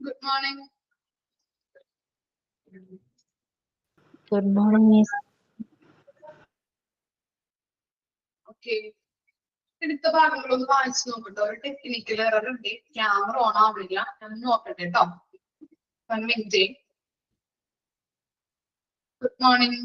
Good morning. Good morning, Miss. Okay. എടുത്ത ഭാഗങ്ങളൊന്ന് വായിച്ചു നോക്കട്ടോ. ഒരു ടെക്നിക്കൽ എറർ ഉണ്ട്. ക്യാമറ ഓൺ ആവില്ല. ഞാൻ നോക്കട്ടെ കേട്ടോ. 1 minute. Good morning.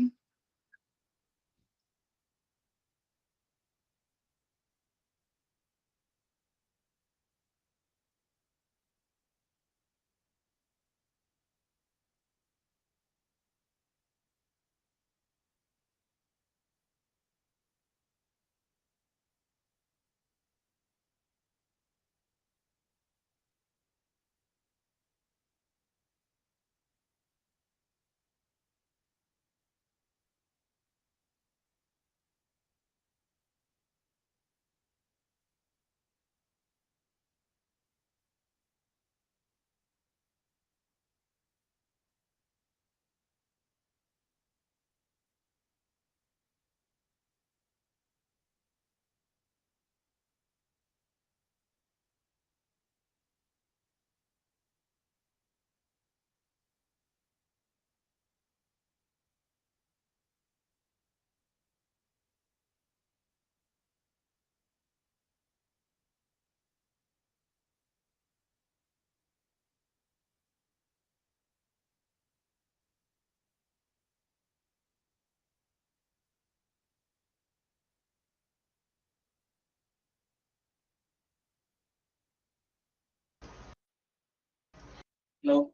No.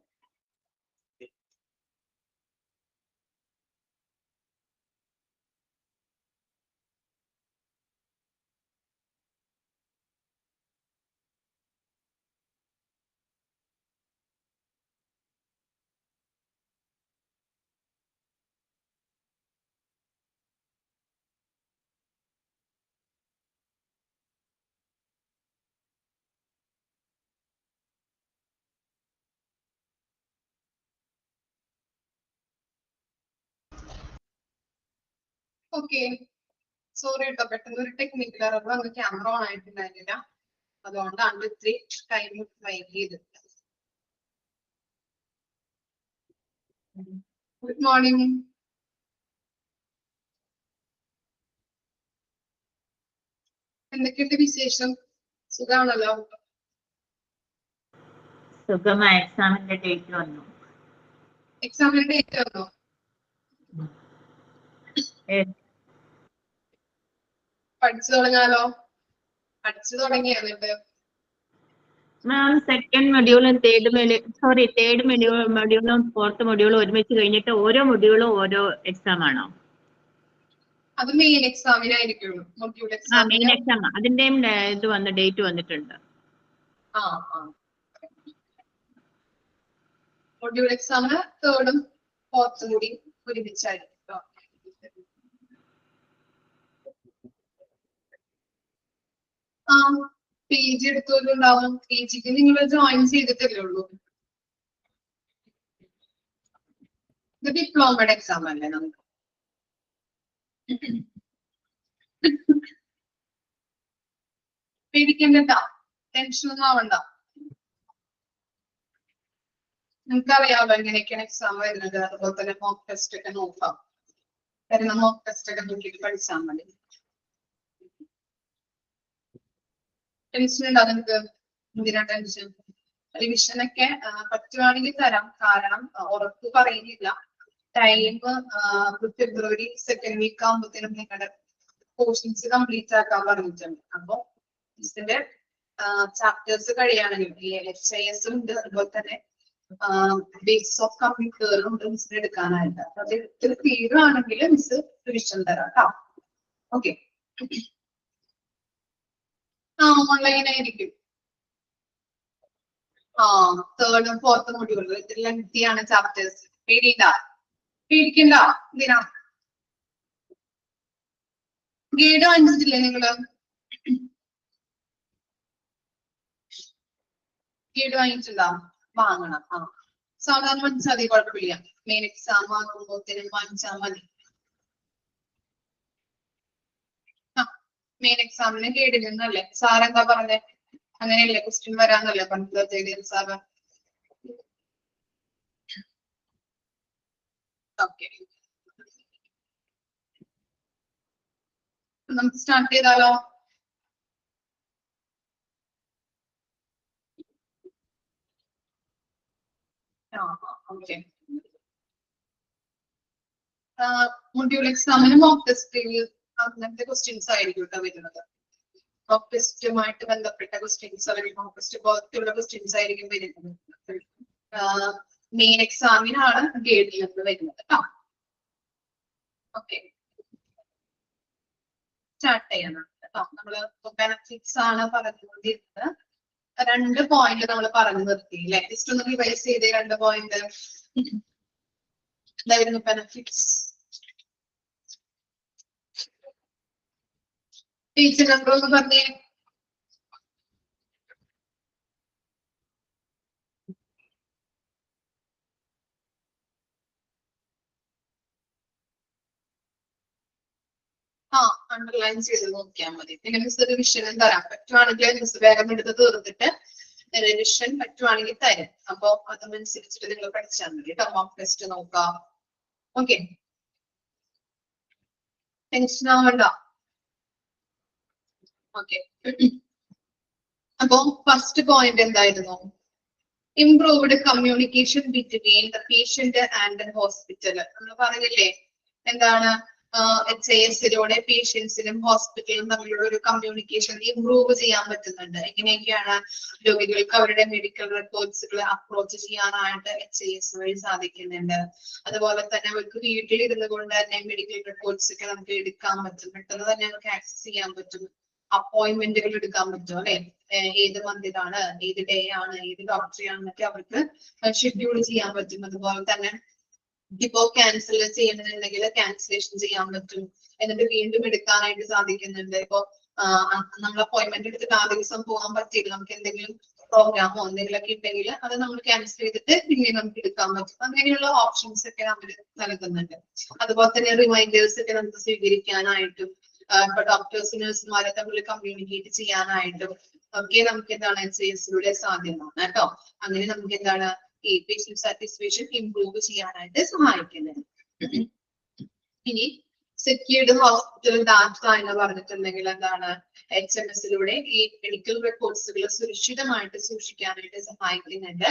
Okay. Sorry കേട്ടോ, പെട്ടെന്ന് ഒരു ടെക്നിക്കൽ എറർ വന്ന് ക്യാമറ ഓൺ ആയിട്ടുണ്ടായിരുന്നില്ല. അതുകൊണ്ടാണ് ഇത്തിരി ടൈം വൈകിയത്. Good morning. എന്തൊക്കെയുണ്ട് വിശേഷം? സുഖാണല്ലോ? സുഖമായി. എക്സാമിന്റെ ഡേറ്റ് വന്നു. എക്സാമിന്റെ ഡേറ്റ് വന്നോ? പഠിച്ചു തുടങ്ങാലോ? പഠിച്ചു തുടങ്ങിയത് മാം സെക്കൻഡ് മൊഡ്യൂളും തേർഡ് മൊഡ്യൂളും ഫോർത്ത് മൊഡ്യൂളും ഒരുമിച്ച് കഴിഞ്ഞിട്ട് ഓരോ മൊഡ്യൂളും ഓരോ എക്സാം ആണോ? അത് മെയിൻ എക്സാമിനായിരിക്കും. Module exam. മെയിൻ എക്സാം അതിന്റെയും ഇത് വന്ന് ഡേറ്റ് വന്നിട്ടുണ്ട്. മൊഡ്യൂൾ എക്സാമിന് തേർഡും ഫോർത്തും കൂടി ഒരുമിച്ചായിരിക്കും. പി ജി എടുത്തോണ്ടുണ്ടാവും. പി ജിക്ക് നിങ്ങൾ ജോയിൻ ചെയ്തിട്ടല്ലേ ഉള്ളൂ. ഇത് ഡിപ്ലോമയുടെ എക്സാം അല്ലേ നമുക്ക്? പേടിക്കണ്ട, ടെൻഷൻ ഒന്നും ആവണ്ട. നിങ്ങൾക്കറിയാമല്ലോ എങ്ങനെയൊക്കെയാണ് എക്സാം വരുന്നത്. അതുപോലെ തന്നെ മോക്ക് ടെസ്റ്റ് ഒക്കെ നോക്കാം. വരുന്ന മോക്ക് ടെസ്റ്റ് ഒക്കെ നോക്കിയിട്ട് പഠിച്ചാൽ മതി. ടെൻഷൻ ഉണ്ടോ നിങ്ങൾക്ക്? എന്തിനാ ടെൻഷൻ? റിവിഷനൊക്കെ പറ്റുവാണെങ്കിൽ തരാം. കാരണം ഉറപ്പ് പറയുന്നില്ല. ടൈം ഫെബ്രുവരി സെക്കൻഡ് വീക്ക് ആകുമ്പോഴത്തേനും നിങ്ങളുടെ പോർഷൻസ് കംപ്ലീറ്റ് ആക്കാൻ പറഞ്ഞിട്ടുണ്ട്. അപ്പൊ ഇതിന്റെ ചാപ്റ്റേഴ്സ് കഴിയാണെങ്കിൽ HIS ഉണ്ട്, അതുപോലെ തന്നെ ബേസ് ഓഫ് കമ്പ്യൂട്ടറും മിസ്സിന് എടുക്കാനായിട്ട്. അത് ഇത് തീരുവാണെങ്കിൽ മിസ് റിവിഷൻ തരാം കേട്ടോ. ഓക്കെ. ഓൺലൈൻ ആയിരിക്കും. തേർഡും ഫോർത്തും മൊഡ്യൂൾ ലെങ്തിയാണ് ചാപ്റ്റേഴ്സ്. പേടിക്കണ്ട. എന്തിനാ ഗൈഡ് വാങ്ങിച്ചിട്ടില്ലേ നിങ്ങള്? ഗൈഡ് വാങ്ങിച്ചിട്ടുണ്ടോ? വാങ്ങണം. സാധാരണ വാങ്ങിച്ചാൽ മതി, കുഴപ്പമില്ല. മെയിൻ എക്സാം ആകുമ്പോഴത്തേനും വാങ്ങിച്ചാൽ മതി. മെയിൻ എക്സാമിന് ഗൈഡിൽ നിന്നല്ലേ സാർ എന്താ പറഞ്ഞേ? അങ്ങനെയല്ലേ ക്വസ്റ്റ്യൻ വരാന്നല്ലേ പറഞ്ഞത് ജയദേവ് സാറ്? ഓക്കെ, നമുക്ക് സ്റ്റാർട്ട് ചെയ്താലോ? ഓക്കെ, മൊഡ്യൂൾ എക്സാമിന് മോക്ക് ടെസ്റ്റിൽ അങ്ങനത്തെ ക്വസ്റ്റ്യൻസ് ആയിരിക്കും കേട്ടോ വരുന്നത്. മോക്ക് ടെസ്റ്റുമായിട്ട് ബന്ധപ്പെട്ട ക്വസ്റ്റ്യൻസ് അല്ലെങ്കിൽ മോക്ക് ടെസ്റ്റ് പോലത്തുള്ള ക്വസ്റ്റ്യൻസ് ആയിരിക്കും വരുന്നത്. മെയിൻ എക്സാമിനാണ് ഗൈഡിൽ നിന്ന് വരുന്നത് കേട്ടോ. ഓക്കെ, സ്റ്റാർട്ട് ചെയ്യണം കേട്ടോ. നമ്മള് ബെനഫിറ്റ്സ് ആണ് പറഞ്ഞുകൊണ്ടിരുന്നത്. 2 പോയിന്റ് നമ്മൾ പറഞ്ഞു നിർത്തി അല്ലെ? ജസ്റ്റ് ഒന്ന് റിവൈസ് ചെയ്തേ. 2 പോയിന്റ് എന്തായിരുന്നു? ബെനഫിറ്റ്സ്. പേജ് നമ്പർ ഒന്ന് പറഞ്ഞേ. അണ്ടർലൈൻ ചെയ്ത് നോക്കിയാൽ മതി. പിന്നെ മിസ് റിവിഷനും തരാൻ പറ്റുവാണെങ്കിൽ മിസ് വേഗം എടുത്ത് തീർത്തിട്ട് റിവിഷൻ പറ്റുവാണെങ്കിൽ തരും. അപ്പൊ അതനുസരിച്ചിട്ട് നിങ്ങൾ പഠിച്ചാൽ മതി കേട്ടോ. മോക്ക് ടെസ്റ്റ് നോക്കാം. ഓക്കെ, ടെൻഷൻ ആവണ്ട. ഓക്കെ, അപ്പൊ ഫസ്റ്റ് പോയിന്റ് എന്തായിരുന്നു? Improved communication between the patient and the hospital. നമ്മൾ പറഞ്ഞില്ലേ എന്താണ്? HIS-ലൂടെ പേഷ്യൻസിനും ഹോസ്പിറ്റലും തമ്മിലുള്ള ഒരു കമ്മ്യൂണിക്കേഷൻ ഇംപ്രൂവ് ചെയ്യാൻ പറ്റുന്നുണ്ട്. എങ്ങനെയൊക്കെയാണ്? രോഗികൾക്ക് അവരുടെ മെഡിക്കൽ റെക്കോർഡ്സുകൾ അപ്രോച്ച് ചെയ്യാനായിട്ട് HIS വഴി സാധിക്കുന്നുണ്ട്. അതുപോലെ തന്നെ അവർക്ക് വീട്ടിലിരുന്നു കൊണ്ട് തന്നെ മെഡിക്കൽ റെക്കോർഡ്സ് ഒക്കെ നമുക്ക് എടുക്കാൻ പറ്റും. പെട്ടെന്ന് തന്നെ നമുക്ക് ആക്സസ് ചെയ്യാൻ പറ്റും. അപ്പോയിന്റ്മെന്റുകൾ എടുക്കാൻ പറ്റും അല്ലെ? ഏത് മന്തിലാണ്, ഏത് ഡേ ആണ്, ഏത് ഡോക്ടറെയാണെന്നൊക്കെ അവർക്ക് ഷെഡ്യൂൾ ചെയ്യാൻ പറ്റും. അതുപോലെ തന്നെ ഇപ്പോ ക്യാൻസൽ ചെയ്യണമെന്നുണ്ടെങ്കിൽ ക്യാൻസലേഷൻ ചെയ്യാൻ പറ്റും. എന്നിട്ട് വീണ്ടും എടുക്കാനായിട്ട് സാധിക്കുന്നുണ്ട്. ഇപ്പൊ നമ്മൾ അപ്പോയിന്റ്മെന്റ് എടുത്തിട്ട് ആ ദിവസം പോകാൻ പറ്റിയില്ല, നമുക്ക് എന്തെങ്കിലും പ്രോഗ്രാമോ എന്തെങ്കിലുമൊക്കെ ഉണ്ടെങ്കിൽ അത് നമ്മൾ ക്യാൻസൽ ചെയ്തിട്ട് പിന്നെ നമുക്ക് എടുക്കാൻ പറ്റും. അങ്ങനെയുള്ള ഓപ്ഷൻസ് ഒക്കെ നമ്മൾ നൽകുന്നുണ്ട്. അതുപോലെ തന്നെ റിമൈൻഡേഴ്സ് ഒക്കെ നമുക്ക് സ്വീകരിക്കാനായിട്ടും ഇപ്പൊ ഡോക്ടേഴ്സ് നഴ്സുമാരെ തമ്മിൽ കമ്മ്യൂണിക്കേറ്റ് ചെയ്യാനായിട്ടും ഒക്കെ നമുക്ക് എന്താണ് HIS-ലൂടെ സാധ്യമാണ് കേട്ടോ. അങ്ങനെ നമുക്ക് എന്താണ് ഈ പേഷ്യന്റ് സാറ്റിസ്ഫാക്ഷൻ ഇംപ്രൂവ് ചെയ്യാനായിട്ട് സഹായിക്കുന്നത്. ഇനി സെക്യൂർഡ് ഹോസ്പിറ്റൽ ഡാറ്റ എന്ന് പറഞ്ഞിട്ടുണ്ടെങ്കിൽ എന്താണ്? HMS-ലൂടെ ഈ മെഡിക്കൽ റെക്കോർഡ്സുകൾ സുരക്ഷിതമായിട്ട് സൂക്ഷിക്കാനായിട്ട് സഹായിക്കുന്നുണ്ട്.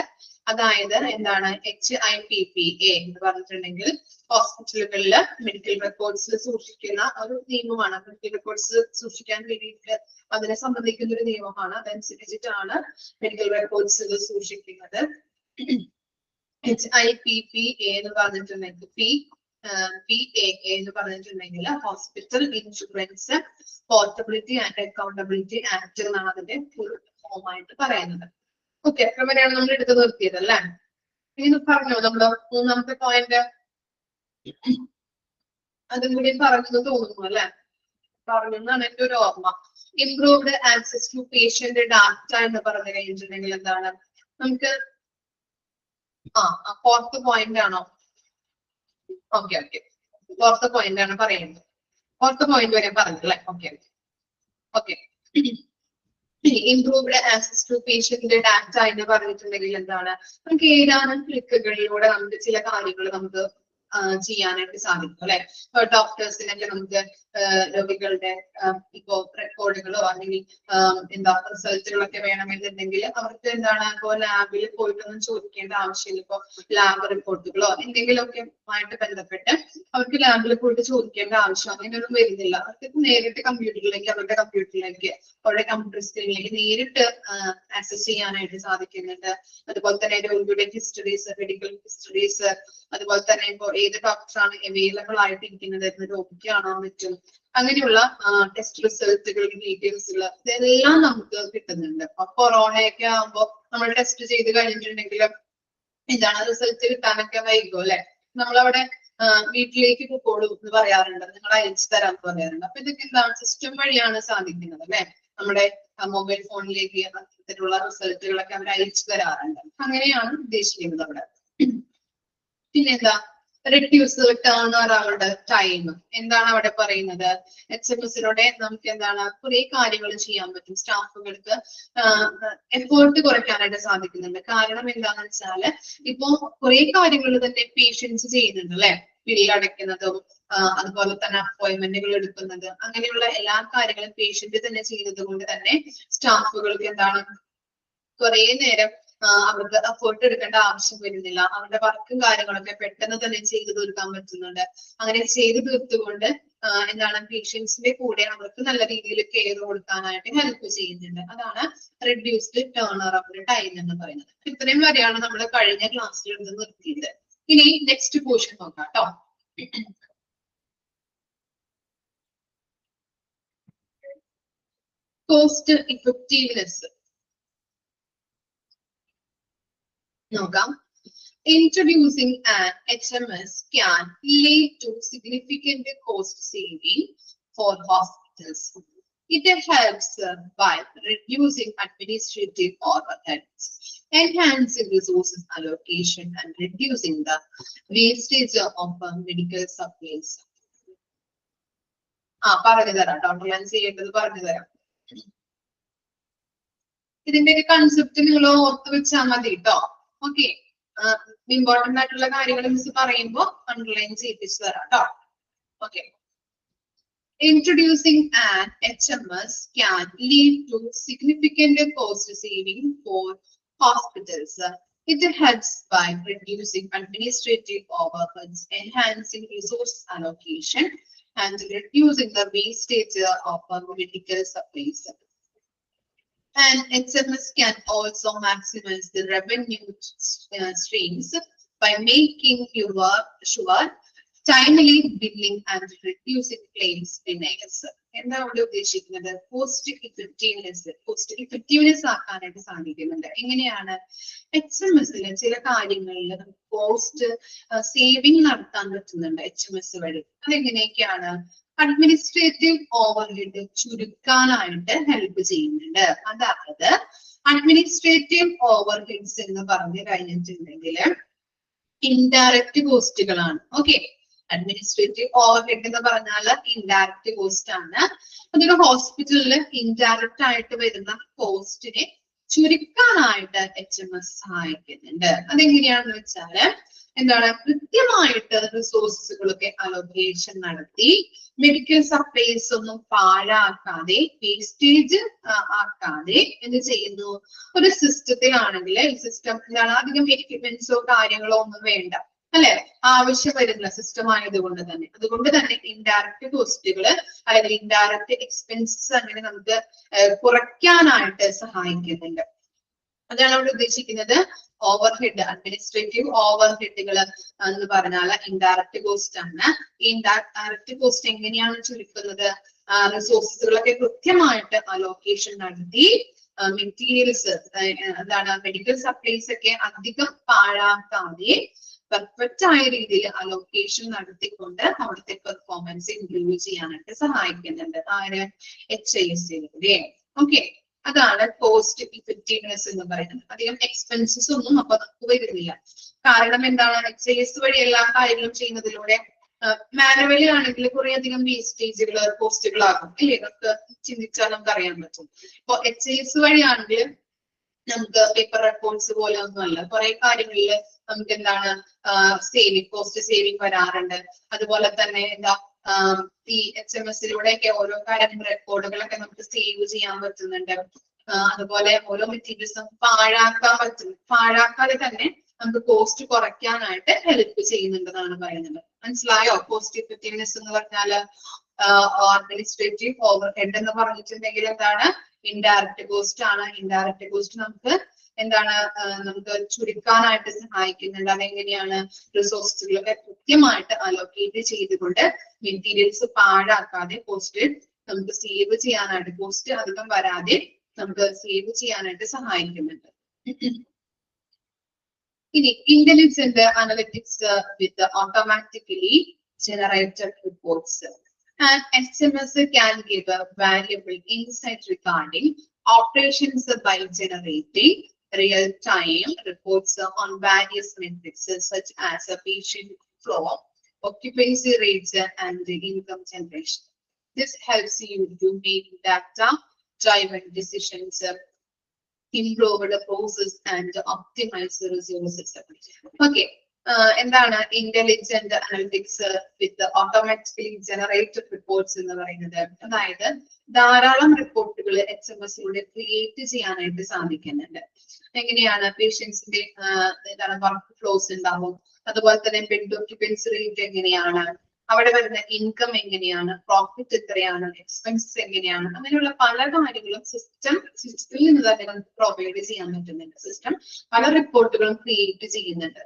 അതായത് എന്താണ്? HIPPA എന്ന് പറഞ്ഞിട്ടുണ്ടെങ്കിൽ ഹോസ്പിറ്റലുകളിൽ മെഡിക്കൽ റെക്കോർഡ്സ് സൂക്ഷിക്കുന്ന ഒരു നിയമമാണ്. മെഡിക്കൽ റെക്കോർഡ്സ് സൂക്ഷിക്കാൻ വേണ്ടിയിട്ട് അതിനെ സംബന്ധിക്കുന്ന ഒരു നിയമമാണ്. അതനുസരിച്ചിട്ടാണ് മെഡിക്കൽ റെക്കോർഡ്സുകൾ സൂക്ഷിക്കുന്നത്. HIPPA എന്ന് പറഞ്ഞിട്ടുണ്ടെങ്കിൽ PAA എന്ന് പറഞ്ഞിട്ടുണ്ടെങ്കിൽ hospital insurance portability and accountability act എന്നാണ് അതിന്റെ ഫുൾ ഫോം ആയിട്ട് പറയുന്നത്. ഓക്കെ, അങ്ങനെയാണ് നമ്മൾ എടുത്തു നിർത്തിയത് അല്ലേ? ഇനി പറഞ്ഞോ നമ്മള് മൂന്നാമത്തെ പോയിന്റ്. അതും കൂടി പറഞ്ഞെന്ന് തോന്നുന്നു അല്ലെ? പറഞ്ഞെന്നാണ് എന്റെ ഒരു ഓർമ്മ. Improved access to patient data എന്ന് പറഞ്ഞു കഴിഞ്ഞിട്ടുണ്ടെങ്കിൽ എന്താണ്? നമുക്ക് ഫോർത്ത് പോയിന്റ് ആണോ? ഓക്കെ, ഫോർത്ത് പോയിന്റ് ആണ് പറയുന്നത്. ഫോർത്ത് പോയിന്റ് വരെ പറഞ്ഞല്ലേ? Okay. Improved access to patient data എന്ന് പറഞ്ഞിട്ടുണ്ടെങ്കിൽ എന്താണ്? നമുക്ക് ഏതാനും ക്ലിക്കുകളിലൂടെ നമുക്ക് ചില കാര്യങ്ങൾ നമുക്ക് ചെയ്യാനായിട്ട് സാധിക്കും അല്ലെ? ഡോക്ടേഴ്സിനൊക്കെ നമുക്ക് രോഗികളുടെ ഇപ്പോ റെക്കോർഡുകളോ അല്ലെങ്കിൽ എന്താ റിസൾട്ടുകളൊക്കെ വേണമെന്നുണ്ടെങ്കിൽ അവർക്ക് എന്താണ് ഇപ്പോ ലാബിൽ പോയിട്ടൊന്നും ചോദിക്കേണ്ട ആവശ്യമില്ല. ഇപ്പോ ലാബ് റിപ്പോർട്ടുകളോ എന്തെങ്കിലുമൊക്കെ ആയിട്ട് ബന്ധപ്പെട്ട് അവർക്ക് ലാബിൽ പോയിട്ട് ചോദിക്കേണ്ട ആവശ്യം അങ്ങനെയൊന്നും വരുന്നില്ല. അവർക്ക് നേരിട്ട് അവരുടെ കമ്പ്യൂട്ടറിലേക്ക് അവരുടെ കമ്പ്യൂട്ടർ സ്ക്രീനിലേക്ക് നേരിട്ട് ആക്സസ് ചെയ്യാനായിട്ട് സാധിക്കുന്നുണ്ട്. അതുപോലെ തന്നെ രോഗിയുടെ ഹിസ്റ്ററീസ്, മെഡിക്കൽ ഹിസ്റ്ററീസ്, അതുപോലെ തന്നെ ഇപ്പോ ഏത് ഡോക്ടറാണ് അവൈലബിൾ ആയിട്ടിരിക്കുന്നത് എന്ന് രോഗിക്ക് കാണാൻ പറ്റും. അങ്ങനെയുള്ള ടെസ്റ്റ് റിസൾട്ടുകൾ, ഡീറ്റെയിൽസുകൾ ഇതെല്ലാം നമുക്ക് കിട്ടുന്നുണ്ട്. അപ്പൊ കൊറോണയൊക്കെ ആകുമ്പോ നമ്മൾ ടെസ്റ്റ് ചെയ്ത് കഴിഞ്ഞിട്ടുണ്ടെങ്കിൽ എന്താണ് റിസൾട്ട് കിട്ടാനൊക്കെ വൈകും അല്ലെ? നമ്മളവിടെ വീട്ടിലേക്ക് പോകോളൂ എന്ന് പറയാറുണ്ട്, നിങ്ങൾ അയച്ചു തരാമെന്ന് പറയാറുണ്ട്. അപ്പൊ ഇതൊക്കെ എന്താണ്? സിസ്റ്റം വഴിയാണ് സാധിക്കുന്നത് അല്ലെ? നമ്മുടെ മൊബൈൽ ഫോണിലേക്ക് അത്തരത്തിലുള്ള റിസൾട്ടുകളൊക്കെ അവർ അയച്ചു തരാറുണ്ട്. അങ്ങനെയാണ് ഉദ്ദേശിക്കുന്നത് അവിടെ. പിന്നെന്താ? റെഡ്യൂസ് ടേൺ അറൗണ്ട് ടൈം എന്താണ് അവിടെ പറയുന്നത്? HMS-ലൂടെ നമുക്ക് എന്താണ് കുറെ കാര്യങ്ങൾ ചെയ്യാൻ പറ്റും. സ്റ്റാഫുകൾക്ക് എഫേർട്ട് കുറയ്ക്കാനായിട്ട് സാധിക്കുന്നുണ്ട്. കാരണം എന്താണെന്ന് വെച്ചാല് ഇപ്പോ കുറെ കാര്യങ്ങൾ തന്നെ പേഷ്യൻസ് ചെയ്യുന്നുണ്ട് അല്ലെ? ബില്ല് അടയ്ക്കുന്നതും അതുപോലെ തന്നെ അപ്പോയിന്റ്മെന്റുകൾ എടുക്കുന്നത് അങ്ങനെയുള്ള എല്ലാ കാര്യങ്ങളും പേഷ്യന്റ് തന്നെ ചെയ്യുന്നത് കൊണ്ട് തന്നെ സ്റ്റാഫുകൾക്ക് എന്താണ് കുറെ നേരം അവർക്ക് എഫേർട്ട് എടുക്കേണ്ട ആവശ്യം വരുന്നില്ല. അവരുടെ വർക്കും കാര്യങ്ങളൊക്കെ പെട്ടെന്ന് തന്നെ ചെയ്തു തീർക്കാൻ പറ്റുന്നുണ്ട്. അങ്ങനെ ചെയ്തു തീർത്തുകൊണ്ട് എന്താണ് പേഷ്യൻസിന്റെ കൂടെ അവർക്ക് നല്ല രീതിയിൽ കെയർ കൊടുക്കാനായിട്ട് ഹെൽപ്പ് ചെയ്യുന്നുണ്ട്. അതാണ് റെഡ്യൂസ്ഡ് ടേൺ അറൗണ്ട് ടൈം എന്ന് പറയുന്നത്. ഇത്രയും വരെയാണ് നമ്മൾ കഴിഞ്ഞ ക്ലാസ്സിൽ ഇത് നിർത്തിയത്. ഇനി നെക്സ്റ്റ് പോർഷൻ നോക്കാം കേട്ടോ. കോസ്റ്റ് ഇഫക്റ്റീവ്നെസ് നോക്കാം. Introducing an HMS can lead to significant cost saving for hospitals. It helps by reducing administrative overheads, enhancing resources allocation, and reducing the wastage of medical supplies. പറഞ്ഞു തരാം കേട്ടോ, underline ചെയ്യേണ്ടത് പറഞ്ഞു തരാം. ഇതിന്റെ ഒരു കൺസെപ്റ്റ് നിങ്ങൾ ഓർത്ത് വെച്ചാൽ മതി കേട്ടോ. ഓക്കെ, ഇമ്പോർട്ടന്റ് ആയിട്ടുള്ള കാര്യങ്ങൾ മിസ് പറയുമ്പോൾ അണ്ടർലൈൻ ചെയ്യിപ്പിച്ചു തരാം കേട്ടോ. Okay, introducing an HMS can lead to significant cost saving for hospitals. It helps by reducing administrative overheads, enhancing resource allocation, and reducing the wastage of medical supplies. And HMS can also maximize the revenue streams by making sure timely billing and reducing claims denials. എന്താണ് ഇവിടെ ഉദ്ദേശിക്കുന്നത്? Cost effectiveness ആക്കാനായിട്ട് സാധിക്കുന്നുണ്ട്. എങ്ങനെയാണ്? HMS ചില കാര്യങ്ങളിൽ cost saving നടത്താൻ പറ്റുന്നുണ്ട് HMS വഴി. അതെങ്ങനെയൊക്കെയാണ്? അഡ്മിനിസ്ട്രേറ്റീവ് ഓവർഹെഡ് ചുരുക്കാനായിട്ട് ഹെൽപ്പ് ചെയ്യുന്നുണ്ട്. അതായത് അഡ്മിനിസ്ട്രേറ്റീവ് ഓവർഹെഡ്സ് എന്ന് പറഞ്ഞു കഴിഞ്ഞിട്ടുണ്ടെങ്കിൽ ഇൻഡയറക്റ്റ് കോസ്റ്റുകളാണ്. ഓക്കെ, അഡ്മിനിസ്ട്രേറ്റീവ് ഓവർഹെഡ് എന്ന് പറഞ്ഞാൽ ഇൻഡയറക്റ്റ് കോസ്റ്റ് ആണ്. അതൊരു ഹോസ്പിറ്റലിൽ ഇൻഡയറക്റ്റ് ആയിട്ട് വരുന്ന കോസ്റ്റിനെ ചുരുക്കാനായിട്ട് HMS സഹായിക്കുന്നുണ്ട്. അതെങ്ങനെയാണെന്ന് വെച്ചാല് എന്താണ്? കൃത്യമായിട്ട് റിസോഴ്സുകളൊക്കെ അലോക്കേഷൻ നടത്തി മെഡിക്കൽ സപ്ലൈസ് ഒന്നും പാഴാക്കാതെ വേസ്റ്റേജ് ആക്കാതെ എന്ത് ചെയ്യുന്നു? ഒരു സിസ്റ്റത്തിലാണെങ്കിൽ ഈ സിസ്റ്റം എന്താണ്? അധികം എക്യുപ്മെന്റ്സോ കാര്യങ്ങളോ ഒന്നും വേണ്ട അല്ലെ, ആവശ്യം വരുന്ന സിസ്റ്റം ആയതുകൊണ്ട് തന്നെ. അതുകൊണ്ട് തന്നെ ഇൻഡയറക്റ്റ് കോസ്റ്റുകൾ അല്ലെങ്കിൽ ഇൻഡയറക്റ്റ് എക്സ്പെൻസസ് അങ്ങനെ നമുക്ക് കുറയ്ക്കാനായിട്ട് സഹായിക്കുന്നുണ്ട്. അതാണ് അവിടെ ഉദ്ദേശിക്കുന്നത്. ഓവർഹെഡ്, അഡ്മിനിസ്ട്രേറ്റീവ് ഓവർഹെഡുകൾ എന്ന് പറഞ്ഞാൽ ഇൻഡയറക്റ്റ് കോസ്റ്റ് ആണ്. ഈ ഇൻഡയറക്റ്റ് കോസ്റ്റ് എങ്ങനെയാണ് ചുരുക്കുന്നത്? റിസോഴ്സുകളൊക്കെ കൃത്യമായിട്ട് അലോക്കേഷൻ നടത്തി മെറ്റീരിയൽസ് എന്താണ് മെഡിക്കൽ സപ്ലൈസ് ഒക്കെ അധികം പാഴാക്കാതെ പെർഫെക്റ്റ് ആയ രീതിയിൽ അലോക്കേഷൻ നടത്തിക്കൊണ്ട് അവിടുത്തെ പെർഫോമൻസ് ഇംപ്രൂവ് ചെയ്യാനായിട്ട് സഹായിക്കുന്നുണ്ട്. ആര്? HIS. ഓക്കെ, അതാണ് കോസ്റ്റ് ഇഫക്റ്റീവ്നെസ് എന്ന് പറയുന്നത്. അധികം എക്സ്പെൻസസ് ഒന്നും അപ്പൊ നമുക്ക് വരുന്നില്ല. കാരണം എന്താണ്? HIS വഴി എല്ലാ കാര്യങ്ങളും ചെയ്യുന്നതിലൂടെ മാനുവലി ആണെങ്കിൽ കുറെ അധികം വേസ്റ്റേജുകൾ കോസ്റ്റുകളാകും അല്ലേ? നമുക്ക് ചിന്തിച്ചാൽ നമുക്ക് അറിയാൻ പറ്റും. ഇപ്പൊ HIS വഴിയാണെങ്കിൽ നമുക്ക് പേപ്പർ റെക്കോർഡ്സ് പോലെ ഒന്നും അല്ല. കുറെ കാര്യങ്ങളിൽ നമുക്ക് എന്താണ് കോസ്റ്റ് സേവിങ് വരാറുണ്ട്. അതുപോലെ തന്നെ എന്താ ഈ HMS-ലൂടെയൊക്കെ ഓരോ കാര്യം റെക്കോർഡുകളൊക്കെ നമുക്ക് സേവ് ചെയ്യാൻ പറ്റുന്നുണ്ട്. അതുപോലെ ഓരോ മെറ്റീരിയൽസും പാഴാക്കാതെ തന്നെ നമുക്ക് കോസ്റ്റ് കുറയ്ക്കാനായിട്ട് ഹെൽപ്പ് ചെയ്യുന്നുണ്ടെന്നാണ് പറയുന്നത്. മനസ്സിലായോ? കോസ്റ്റ് ഇഫക്റ്റീവ്നെസ് എന്ന് പറഞ്ഞാല് അഡ്മിനിസ്ട്രേറ്റീവ് ഓവർഹെഡ് എന്ന് പറഞ്ഞിട്ടുണ്ടെങ്കിൽ എന്താണ്? ഇൻഡയറക്റ്റ് കോസ്റ്റ് ആണ്. ഇൻഡയറക്റ്റ് കോസ്റ്റ് നമുക്ക് എന്താണ്? നമുക്ക് ചുരുക്കാനായിട്ട് സഹായിക്കുന്നുണ്ട്. അതെങ്ങനെയാണ്? റിസോഴ്സുകളൊക്കെ കൃത്യമായിട്ട് അലോക്കേറ്റ് ചെയ്തുകൊണ്ട് മെറ്റീരിയൽസ് പാഴാക്കാതെ കോസ്റ്റ് നമുക്ക് സേവ് ചെയ്യാനായിട്ട്, കോസ്റ്റ് അധികം വരാതെ നമുക്ക് സേവ് ചെയ്യാനായിട്ട് സഹായിക്കുന്നുണ്ട്. ഇനി intelligent analytics with automatically generated reports. And HMS can give a valuable insight regarding operations by generating real-time reports on various metrics such as patient flow, occupancy rates, and income generation. This helps you to make data-driven decisions, improve the process, and optimize the resources. Okay. എന്താണ് intelligent analytics വിത്ത് automatically generated reports എന്ന് പറയുന്നത്. അതായത് ധാരാളം റിപ്പോർട്ടുകൾ HMS-ലൂടെ create ചെയ്യാനായിട്ട് സാധിക്കുന്നുണ്ട്. എങ്ങനെയാണ് പേഷ്യൻസിന്റെ എന്താണ് വർക്ക് ഫ്ലോസ് ഉണ്ടാവും, അതുപോലെ തന്നെ ബെഡ് ഓക്യുപ്പൻസി റേറ്റ് എങ്ങനെയാണ്, അവിടെ വരുന്ന ഇൻകം എങ്ങനെയാണ്, പ്രോഫിറ്റ് എത്രയാണ്, എക്സ്പെൻസസ് എങ്ങനെയാണ്, അങ്ങനെയുള്ള പല കാര്യങ്ങളും സിസ്റ്റത്തിൽ നിന്ന് തന്നെ നമുക്ക് പ്രൊവൈഡ് ചെയ്യാൻ പറ്റുന്നുണ്ട്. സിസ്റ്റം പല റിപ്പോർട്ടുകളും ക്രിയേറ്റ് ചെയ്യുന്നുണ്ട്.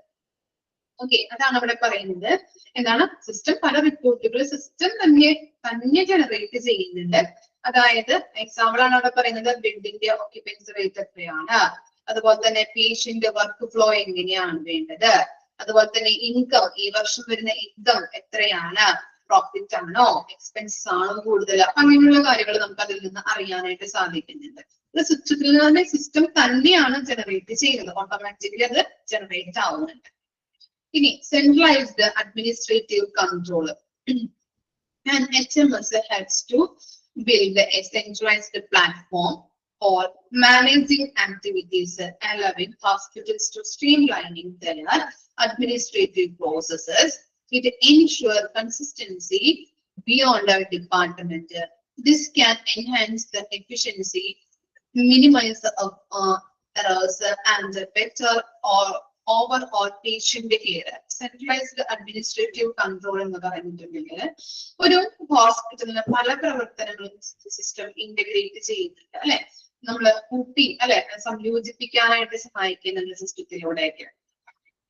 ഓക്കെ, അതാണ് അവിടെ പറയുന്നത്. എന്താണ് സിസ്റ്റം പല റിപ്പോർട്ടുകൾ സിസ്റ്റം തന്നെ ജനറേറ്റ് ചെയ്യുന്നുണ്ട്. അതായത് എക്സാമ്പിൾ ആണ് അവിടെ പറയുന്നത് ബെഡിന്റെ ഓക്യുപ്പൻസി റേറ്റ് എത്രയാണ്, അതുപോലെ തന്നെ പേഷ്യന്റ് വർക്ക് ഫ്ലോ എങ്ങനെയാണ് വേണ്ടത്, അതുപോലെ തന്നെ ഇൻകം ഈ വർഷം വരുന്ന ഇൻകം എത്രയാണ്, പ്രോഫിറ്റ് ആണോ എക്സ്പെൻസസ് ആണോ കൂടുതൽ, അങ്ങനെയുള്ള കാര്യങ്ങൾ നമുക്ക് അതിൽ നിന്ന് അറിയാനായിട്ട് സാധിക്കുന്നുണ്ട്. സിസ്റ്റം തന്നെയാണ് ജനറേറ്റ് ചെയ്യുന്നത്, ഓട്ടോമാറ്റിക്കലി അത് ജനറേറ്റ് ആവുന്നുണ്ട്. ഇനി centralised administrative control. And HMS helps to build a centralized platform for managing activities, allowing hospitals to streamlining their administrative processes. It ensures consistency beyond our department. This can enhance the efficiency, minimize the errors, and better overall patient care. Centralized administrative control എന്ന് പറയുന്നുണ്ടെങ്കിൽ ഒരു ഹോസ്പിറ്റലിന് പല പ്രവർത്തനങ്ങളും system integrate ചെയ്യുന്നുണ്ട് അല്ലെ, നമ്മള് കൂട്ടി അല്ലെ സംയോജിപ്പിക്കാനായിട്ട് സഹായിക്കുന്നുണ്ട് സിസ്റ്റത്തിലൂടെയൊക്കെ.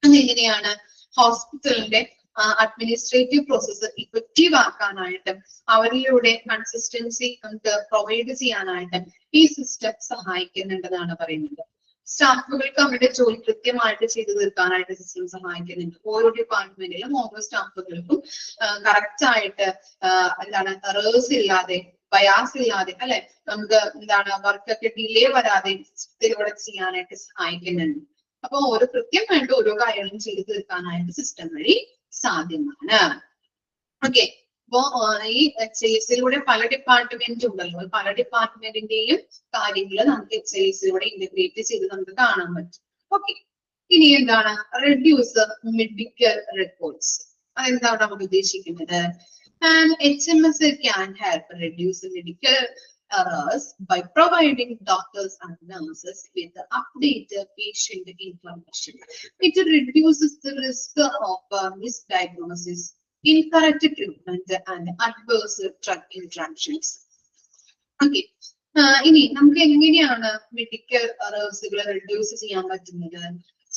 അതെങ്ങനെയാണ് ഹോസ്പിറ്റലിന്റെ അഡ്മിനിസ്ട്രേറ്റീവ് പ്രോസസ്സ് ഇഫക്റ്റീവ് ആക്കാനായിട്ടും അവരിലൂടെ കൺസിസ്റ്റൻസി നമുക്ക് പ്രൊവൈഡ് ചെയ്യാനായിട്ടും ഈ സിസ്റ്റം സഹായിക്കുന്നുണ്ടെന്നാണ് പറയുന്നത്. സ്റ്റാഫുകൾക്ക് അവരുടെ ജോലി കൃത്യമായിട്ട് ചെയ്തു തീർക്കാനായിട്ട് സിസ്റ്റം സഹായിക്കുന്നുണ്ട്. ഓരോ ഡിപ്പാർട്ട്മെന്റിലും ഓരോ സ്റ്റാഫുകൾക്കും കറക്റ്റ് ആയിട്ട് എന്താണ് എറേഴ്സ് ഇല്ലാതെ ബയാസ് ഇല്ലാതെ അല്ലെ നമുക്ക് എന്താണ് വർക്കൊക്കെ ഡിലേ വരാതെ സിസ്റ്റത്തിലൂടെ ചെയ്യാനായിട്ട് സഹായിക്കുന്നുണ്ട്. അപ്പൊ ഓരോ കൃത്യമായിട്ട് ഓരോ കാര്യങ്ങളും ചെയ്തു തീർക്കാനായിട്ട് സിസ്റ്റം വഴി സാധ്യമാണ്. ഓക്കെ, അപ്പോ ഈ HIS-ലൂടെ പല ഡിപ്പാർട്ട്മെന്റ് ഉണ്ടല്ലോ, പല ഡിപ്പാർട്ട്മെന്റിന്റെയും കാര്യങ്ങൾ നമുക്ക് HIS-ലൂടെ ഇന്റഗ്രേറ്റ് ചെയ്ത് നമുക്ക് കാണാൻ പറ്റും. ഓക്കെ, ഇനി എന്താണ് റെഡ്യൂസ് മെഡിക്കൽ റെക്കോർഡ്സ്, അതെന്താണ് നമ്മൾ ഉദ്ദേശിക്കുന്നത്? And HMS can help reduce medical errors by providing doctors and nurses with updated patient information. It reduces the risk of misdiagnosis, incorrect treatment, and adverse drug interactions. Okay. ഇനി നമുക്ക് എങ്ങനെയാണ് medical എറേഴ്സുകൾ reduce ചെയ്യാൻ പറ്റുന്നത്?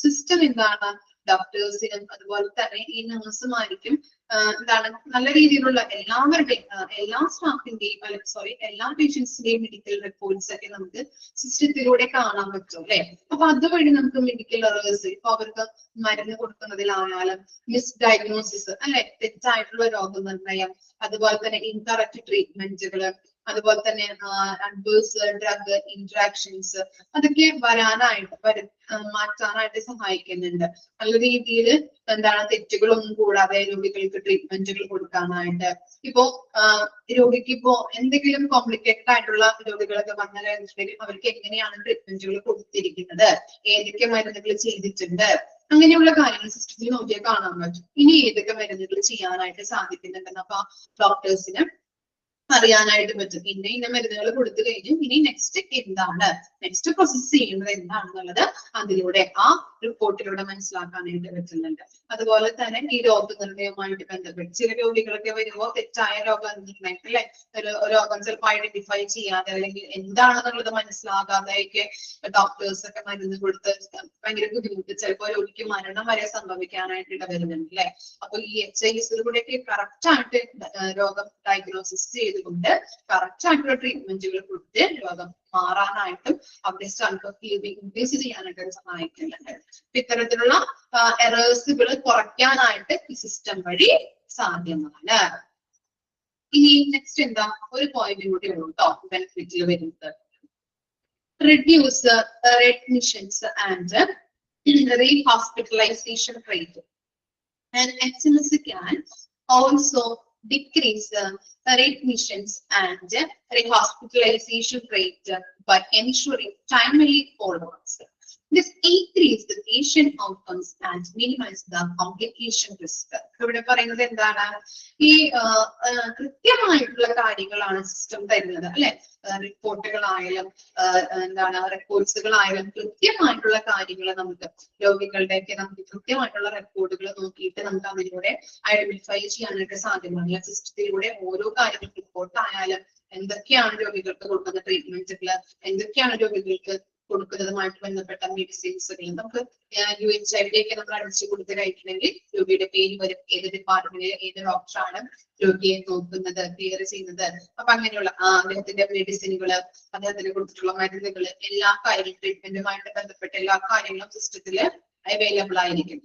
System എന്താണ് ഡോക്ടേഴ്സിനും അതുപോലെ തന്നെ ഈ നഴ്സുമാർക്കും എന്താണ് നല്ല രീതിയിലുള്ള എല്ലാവരുടെയും എല്ലാ സ്റ്റാഫിന്റെയും എല്ലാ പേഷ്യൻസിന്റെയും മെഡിക്കൽ റെക്കോർഡ്സ് ഒക്കെ നമുക്ക് സിസ്റ്റത്തിലൂടെ കാണാൻ പറ്റും അല്ലെ. അപ്പൊ അതുവഴി നമുക്ക് മെഡിക്കൽ എറേഴ്സ് ഇപ്പൊ അവർക്ക് മരുന്ന് കൊടുക്കുന്നതിലായാലും മിസ്ഡയഗ്നോസിസ് അല്ലെ, തെറ്റായിട്ടുള്ള രോഗനിർണയം, അതുപോലെ തന്നെ ഇൻകറക്റ്റ് ട്രീറ്റ്മെന്റുകള്, അതുപോലെ തന്നെ അഡ്വേഴ്സ് ഡ്രഗ് ഇന്ററാക്ഷൻസ്, അതൊക്കെ മാറ്റാനായിട്ട് സഹായിക്കുന്നുണ്ട്. നല്ല രീതിയിൽ എന്താണ് തെറ്റുകളൊന്നും കൂടാതെ രോഗികൾക്ക് ട്രീറ്റ്മെന്റുകൾ കൊടുക്കാനായിട്ട്. ഇപ്പോ രോഗിക്ക് ഇപ്പോ എന്തെങ്കിലും കോംപ്ലിക്കേറ്റഡ് ആയിട്ടുള്ള രോഗികളൊക്കെ വന്നിട്ടുണ്ടെങ്കിൽ അവർക്ക് എങ്ങനെയാണ് ട്രീറ്റ്മെന്റുകൾ കൊടുത്തിരിക്കുന്നത്, ഏതൊക്കെ മരുന്നുകൾ ചെയ്തിട്ടുണ്ട്, അങ്ങനെയുള്ള കാര്യങ്ങൾ സിസ്റ്റത്തിൽ നോക്കിയാൽ കാണാൻ പറ്റും. ഇനി ഏതൊക്കെ മരുന്നുകൾ ചെയ്യാനായിട്ട് സാധിക്കുന്നുണ്ടെന്ന് അപ്പൊ ഡോക്ടേഴ്സിന് അറിയാനായിട്ട് പറ്റും. ഇന്ന മരുന്നുകൾ കൊടുത്തു കഴിഞ്ഞു, ഇനി നെക്സ്റ്റ് എന്താണ്, നെക്സ്റ്റ് പ്രോസസ് ചെയ്യുന്നത് എന്താണെന്നുള്ളത് അതിലൂടെ ആ റിപ്പോർട്ടിലൂടെ മനസ്സിലാക്കാനായിട്ട് പറ്റുന്നുണ്ട്. അതുപോലെ തന്നെ ഈ രോഗനിർണയവുമായിട്ട് ബന്ധപ്പെട്ട് ചില രോഗികളൊക്കെ വരുമ്പോൾ തെറ്റായ രോഗനിർണയം അല്ലെ, ഒരു രോഗം ചിലപ്പോൾ ഐഡന്റിഫൈ ചെയ്യാതെ അല്ലെങ്കിൽ എന്താണെന്നുള്ളത് മനസ്സിലാകാതെയൊക്കെ ഡോക്ടേഴ്സ് ഒക്കെ മരുന്ന് കൊടുത്ത് ഭയങ്കര ബുദ്ധിമുട്ട്, ചിലപ്പോൾ രോഗിക്ക് മരണം വരെ സംഭവിക്കാനായിട്ട് ഇടവരുന്നുണ്ട് അല്ലെ. അപ്പൊ ഈ HIS-ലൂടെയൊക്കെ കറക്റ്റ് ആയിട്ട് രോഗം ഡയഗ്നോസിസ് ചെയ്തുകൊണ്ട് കറക്റ്റ് ആയിട്ടുള്ള ട്രീറ്റ്മെന്റുകൾ കൊടുത്ത് രോഗം മാറാനായിട്ടും അവരുടെ സ്റ്റാൻഡ് ഓഫ് ലിവിംഗ് ഇൻക്രീസ് ചെയ്യാനായിട്ട് സഹായിക്കുന്നുണ്ട്. ഇത്തരത്തിലുള്ള എറേഴ്സുകൾ കുറയ്ക്കാനായിട്ട് ഈ സിസ്റ്റം വഴി സാധ്യമാണ്. ഇനി നെക്സ്റ്റ് എന്താ, ഒരു പോയിന്റ് കൂടി ഉള്ളൂ കേട്ടോ ബെനിഫിറ്റിൽ വരുന്നത്. Reduce readmissions and rehospitalization rate. And HMS can also decrease readmissions and rehospitalization rate by ensuring timely follow-ups. This increase the patient outcomes and minimize the complication risk. ഇവിടെ പറയുന്നത് എന്താണ്? ഈ കൃത്യമായിട്ടുള്ള കാര്യങ്ങളാണ് സിസ്റ്റം തരുന്നത് അല്ലെ. റിപ്പോർട്ടുകളായാലും എന്താണ് റെക്കോർഡ്സുകളായാലും കൃത്യമായിട്ടുള്ള കാര്യങ്ങൾ നമുക്ക് രോഗികളുടെയൊക്കെ നമുക്ക് കൃത്യമായിട്ടുള്ള റെക്കോർഡുകൾ നോക്കിയിട്ട് നമുക്ക് അതിലൂടെ ഐഡന്റിഫൈ ചെയ്യാനായിട്ട് സാധ്യമാണ്. സിസ്റ്റത്തിലൂടെ ഓരോ കാര്യങ്ങൾ റിപ്പോർട്ട് ആയാലും എന്തൊക്കെയാണ് രോഗികൾക്ക് കൊടുക്കുന്ന ട്രീറ്റ്മെന്റുകൾ, എന്തൊക്കെയാണ് രോഗികൾക്ക് കൊടുക്കുന്നതുമായിട്ട് ബന്ധപ്പെട്ട മെഡിസിൻസുകൾ നമുക്ക് UHIV ഒക്കെ നമ്മൾ അടിച്ചു കൊടുത്ത് കഴിക്കണമെങ്കിൽ രോഗിയുടെ പേര് വരും, ഏത് ഡിപ്പാർട്ട്മെന്റിൽ ഏത് ഡോക്ടറാണ് രോഗിയെ നോക്കുന്നത്, കെയർ ചെയ്യുന്നത്. അപ്പൊ അങ്ങനെയുള്ള അദ്ദേഹത്തിന്റെ മെഡിസിനുകള്, അദ്ദേഹത്തിന് കൊടുത്തിട്ടുള്ള മരുന്നുകള്, എല്ലാ കാര്യങ്ങളും ട്രീറ്റ്മെന്റുമായിട്ട് ബന്ധപ്പെട്ട എല്ലാ കാര്യങ്ങളും സിസ്റ്റത്തില് അവൈലബിൾ ആയിരിക്കും.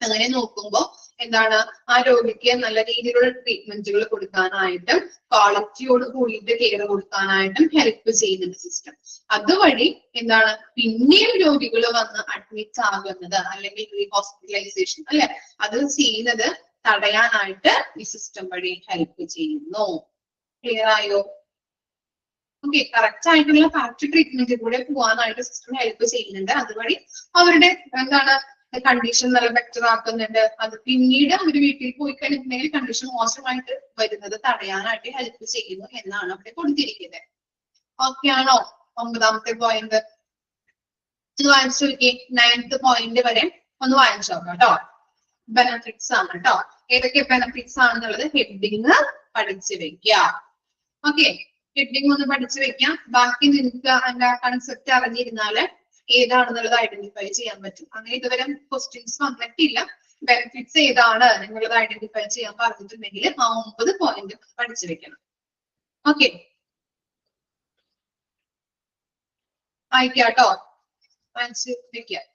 അങ്ങനെ നോക്കുമ്പോ എന്താണ് ആ രോഗിക്ക് നല്ല രീതിയിലുള്ള ട്രീറ്റ്മെന്റുകൾ കൊടുക്കാനായിട്ടും ക്വാളിറ്റിയോട് കൂടിയിട്ട് കെയർ കൊടുക്കാനായിട്ടും ഹെൽപ്പ് ചെയ്യുന്നുണ്ട് സിസ്റ്റം. അതുവഴി എന്താണ് പിന്നെയും രോഗികൾ വന്ന് അഡ്മിറ്റ് ആകുന്നത് അല്ലെങ്കിൽ ഹോസ്പിറ്റലൈസേഷൻ അല്ലെ അത് ചെയ്യുന്നത് തടയാനായിട്ട് ഈ സിസ്റ്റം വഴി ഹെൽപ്പ് ചെയ്യുന്നു. ക്ലിയർ ആയോ? ഓക്കെ, കറക്റ്റ് ആയിട്ടുള്ള ഫാക്ടറി ട്രീറ്റ്മെന്റ് കൂടെ പോകാനായിട്ട് സിസ്റ്റം ഹെൽപ്പ് ചെയ്യുന്നുണ്ട്. അതുവഴി അവരുടെ എന്താണ് കണ്ടീഷൻ നല്ല ബെറ്റർ ആക്കുന്നുണ്ട്. അത് പിന്നീട് അവർ വീട്ടിൽ പോയി കഴിഞ്ഞിട്ടുണ്ടെങ്കിൽ കണ്ടീഷൻ മോശമായിട്ട് വരുന്നത് തടയാനായിട്ട് ഹെൽപ്പ് ചെയ്യുന്നു എന്നാണ് അവിടെ കൊടുത്തിരിക്കുന്നത്. ഓക്കെ ആണോ? 9ാമത്തെ പോയിന്റ് ഇത് വായിച്ചു നോക്കി. 9th പോയിന്റ് വരെ ഒന്ന് വായിച്ചു നോക്കാം കേട്ടോ. ബെനഫിറ്റ്സ് ആണ് കേട്ടോ. ഏതൊക്കെ ബെനഫിറ്റ്സ് ആണെന്നുള്ളത് ഹെഡിങ് പഠിച്ചു വെക്കുക. ഓക്കെ, ഹെഡിങ് ഒന്ന് പഠിച്ചു വെക്കാം. ബാക്കി നിങ്ങൾക്ക് അതിന്റെ കൺസെപ്റ്റ് അറിഞ്ഞിരുന്നാല് ഏതാണെന്നുള്ളത് ഐഡന്റിഫൈ ചെയ്യാൻ പറ്റും. അങ്ങനെ ഇതുവരെ ക്വസ്റ്റ്യൻസ് വന്നിട്ടില്ല. ബെനിഫിറ്റ്സ് ഏതാണ് നിങ്ങളത് ഐഡന്റിഫൈ ചെയ്യാൻ പറഞ്ഞിട്ടുണ്ടെങ്കിൽ ആ 9 പോയിന്റ് പഠിച്ചു വെക്കണം. ഓക്കെ, ആയിക്കാട്ടോ, പഠിച്ചു വെക്കാം.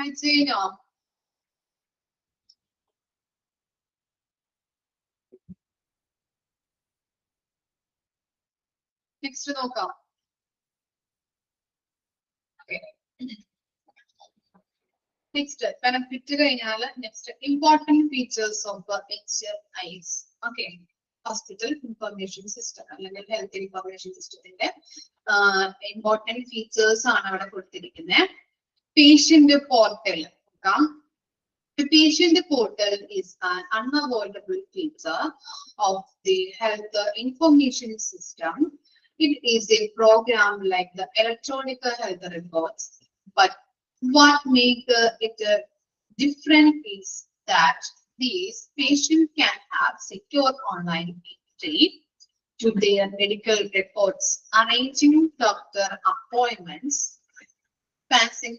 വായിച്ചു കഴിഞ്ഞോ? നെക്സ്റ്റ് നോക്കാം. നെക്സ്റ്റ് ബെനിഫിറ്റ് കഴിഞ്ഞാൽ next important features of HIS. Okay, hospital information system അല്ലെങ്കിൽ ഹെൽത്ത് ഇൻഫർമേഷൻ സിസ്റ്റത്തിന്റെ ഇമ്പോർട്ടന്റ് ഫീച്ചേഴ്സ് ആണ് അവിടെ കൊടുത്തിരിക്കുന്നത്. Patient portal. The patient portal is an unavoidable feature of the health information system. It is a program like the electronic health records, but what makes it different is that these patients can have secure online entry to their medical records, arranging doctor appointments, passing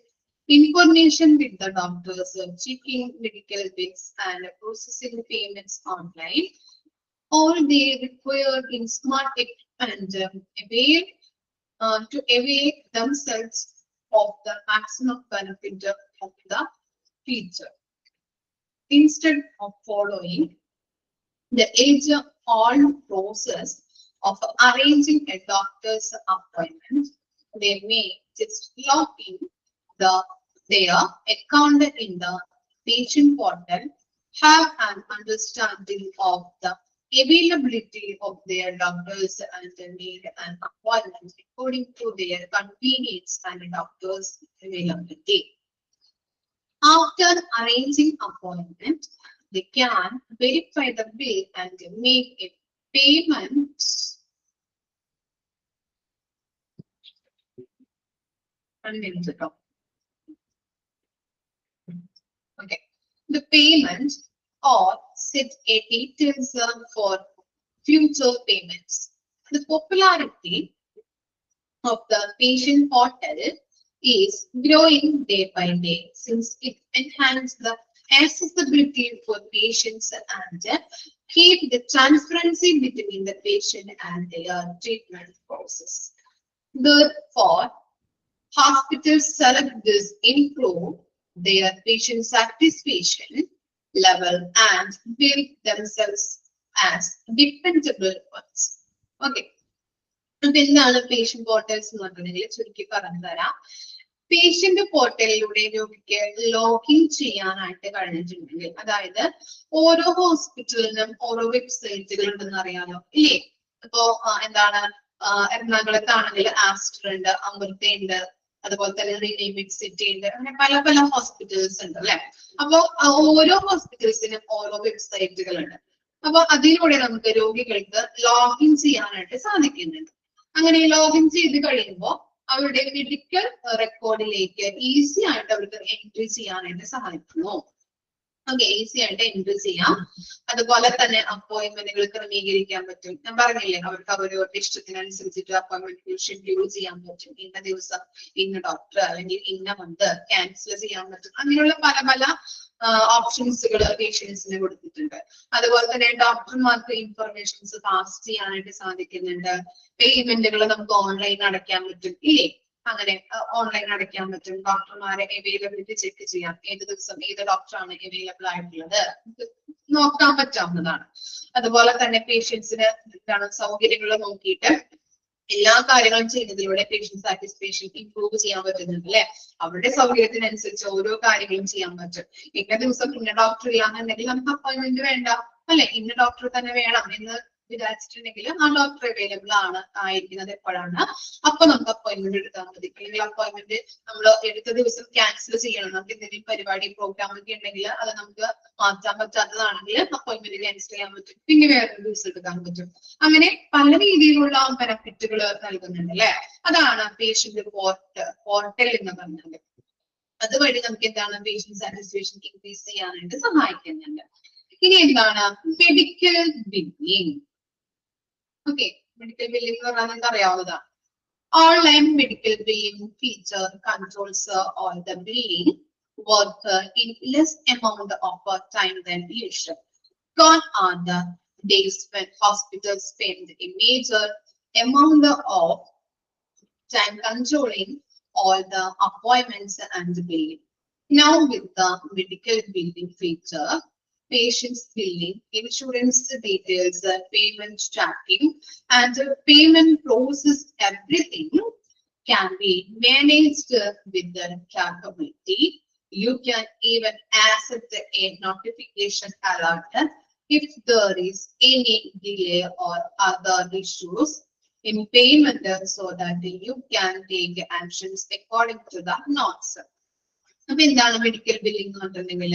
information with the doctors, checking medical bills and processing payments online. All they require in smart tech and to avail themselves of the maximum benefit of the feature. Instead of following the age-old process of arranging a doctor's appointment, they may just log in their account in the patient portal, have an understanding of the availability of their doctors and make an appointment according to their convenience and doctor's availability. After arranging appointment, they can verify the bill and make a payment. Okay, the payment or set a details for future payments. The popularity of the patient portal is growing day by day since it enhances the accessibility for patients and keep the transparency between the patient and their treatment process. Therefore, hospitals select this improve their patient satisfaction level and build themselves as dependable ones. Okay. എന്താണ് patient portals എന്ന് പറഞ്ഞിട്ടുണ്ടെങ്കിൽ ചുരുക്കി പറഞ്ഞു തരാം. Patient പോർട്ടലിലൂടെ രോഗിക്ക് login ചെയ്യാനായിട്ട് കഴിഞ്ഞിട്ടുണ്ടെങ്കിൽ, അതായത് ഓരോ ഹോസ്പിറ്റലിനും ഓരോ വെബ്സൈറ്റുകൾ ഉണ്ടെന്ന് അറിയാലോ ഇല്ലേ? ഇപ്പോ എന്താണ് എറണാകുളത്താണെങ്കിൽ ആസ്റ്റർ ഉണ്ട്, അമൃത ഉണ്ട്, അതുപോലെ തന്നെ റിനൈമിക് സിറ്റി ഉണ്ട്, അങ്ങനെ പല പല ഹോസ്പിറ്റൽസ് ഉണ്ട് അല്ലെ. അപ്പൊ ഓരോ ഹോസ്പിറ്റൽസിനും ഓരോ വെബ്സൈറ്റുകൾ ഉണ്ട്. അപ്പൊ അതിലൂടെ നമുക്ക് രോഗികൾക്ക് ലോഗിൻ ചെയ്യാനായിട്ട് സാധിക്കുന്നുണ്ട്. അങ്ങനെ ലോഗിൻ ചെയ്ത് കഴിയുമ്പോൾ അവരുടെ മെഡിക്കൽ റെക്കോർഡിലേക്ക് ഈസി ആയിട്ട് അവർക്ക് എൻട്രി ചെയ്യാനായിട്ട് സഹായിക്കുന്നു. ഓക്കെ, ഈസി ആയിട്ട് എൻട്രി ചെയ്യാം. അതുപോലെ തന്നെ അപ്പോയിന്റ്മെന്റുകൾ ക്രമീകരിക്കാൻ പറ്റും. ഞാൻ പറഞ്ഞില്ലേ, അവർക്ക് അവരുടെ ഇഷ്ടത്തിനനുസരിച്ചിട്ട് അപ്പോയിന്റ്മെന്റുകൾ ഷെഡ്യൂൾ ചെയ്യാൻ പറ്റും. ഇന്ന ദിവസം ഇന്ന ഡോക്ടർ അല്ലെങ്കിൽ ഇന്ന മന്ത് ക്യാൻസൽ ചെയ്യാൻ പറ്റും. അങ്ങനെയുള്ള പല പല ഓപ്ഷൻസുകൾ പേഷ്യൻസിന് കൊടുത്തിട്ടുണ്ട്. അതുപോലെ തന്നെ ഡോക്ടർമാർക്ക് ഇൻഫർമേഷൻസ് പാസ് ചെയ്യാനായിട്ട് സാധിക്കുന്നുണ്ട്. പേയ്മെന്റുകൾ നമുക്ക് ഓൺലൈൻ അടയ്ക്കാൻ പറ്റും ഇല്ലേ? അങ്ങനെ ഓൺലൈൻ അടയ്ക്കാൻ പറ്റും. ഡോക്ടർമാരെ അവൈലബിലിറ്റി ചെക്ക് ചെയ്യാം. ഏത് ദിവസം ഏത് ഡോക്ടറാണ് അവൈലബിൾ ആയിട്ടുള്ളത് നോക്കാൻ പറ്റാവുന്നതാണ്. അതുപോലെ തന്നെ പേഷ്യൻസിന് എന്താണ് സൗകര്യങ്ങൾ നോക്കിയിട്ട് എല്ലാ കാര്യങ്ങളും ചെയ്യുന്നതിലൂടെ പേഷ്യന്റ് സാറ്റിസ്ഫാക്ഷൻ ഇംപ്രൂവ് ചെയ്യാൻ പറ്റുന്നുണ്ട് അല്ലെ. അവരുടെ സൗകര്യത്തിനനുസരിച്ച് ഓരോ കാര്യങ്ങളും ചെയ്യാൻ പറ്റും. ഇന്ന ദിവസം ഇന്ന ഡോക്ടർ ഇല്ലാന്നുണ്ടെങ്കിൽ നമുക്ക് അപ്പോയിന്റ്മെന്റ് വേണ്ട അല്ലെ, ഇന്ന ഡോക്ടർ തന്നെ വേണം എന്ന് വിചാരിച്ചിട്ടുണ്ടെങ്കിൽ ആ ഡോക്ടർ അവൈലബിൾ ആയിരിക്കുന്നത് എപ്പോഴാണ്, അപ്പൊ നമുക്ക് അപ്പോയിന്റ്മെന്റ് എടുത്താൽ മതി. അല്ലെങ്കിൽ അപ്പോയിന്റ്മെന്റ് നമ്മൾ എടുത്ത ദിവസം ക്യാൻസൽ ചെയ്യണം, നമുക്ക് എന്തെങ്കിലും പരിപാടി പ്രോഗ്രാം ഒക്കെ ഉണ്ടെങ്കിൽ അത് നമുക്ക് മാറ്റാൻ പറ്റാത്തതാണെങ്കിൽ അപ്പോയിന്റ്മെന്റ് ക്യാൻസൽ ചെയ്യാൻ പറ്റും, പിന്നെ വേറൊരു ദിവസം എടുക്കാൻ പറ്റും. അങ്ങനെ പല രീതിയിലുള്ള ബെനഫിറ്റുകൾ നൽകുന്നുണ്ട് അല്ലെ. അതാണ് പേഷ്യന്റ് പോർട്ടൽ എന്ന് പറഞ്ഞത്. അതുവഴി നമുക്ക് എന്താണ് പേഷ്യന്റ് സാറ്റിസ്ഫാക്ഷൻ ഇൻക്രീസ് ചെയ്യാനായിട്ട് സഹായിക്കുന്നുണ്ട്. ഇനി എന്താണ് medical billing? Okay, medical billing എന്ന് പറഞ്ഞാൽ നിങ്ങൾക്ക് അറിയാവുന്നതാണ്. Online medical billing feature controls all the billing work in less amount of time than usual. Gone are the days when hospitals spend a major amount of time controlling all the appointments and billing. Now with the medical billing feature, patient's billing, insurance details, payment tracking, and payment process, everything can be managed with the capability. You can even accept a notification alert if there is any delay or other issues in payment so that you can take actions according to the notes. അപ്പൊ എന്താണ് medical billing എന്ന് പറഞ്ഞിട്ടുണ്ടെങ്കിൽ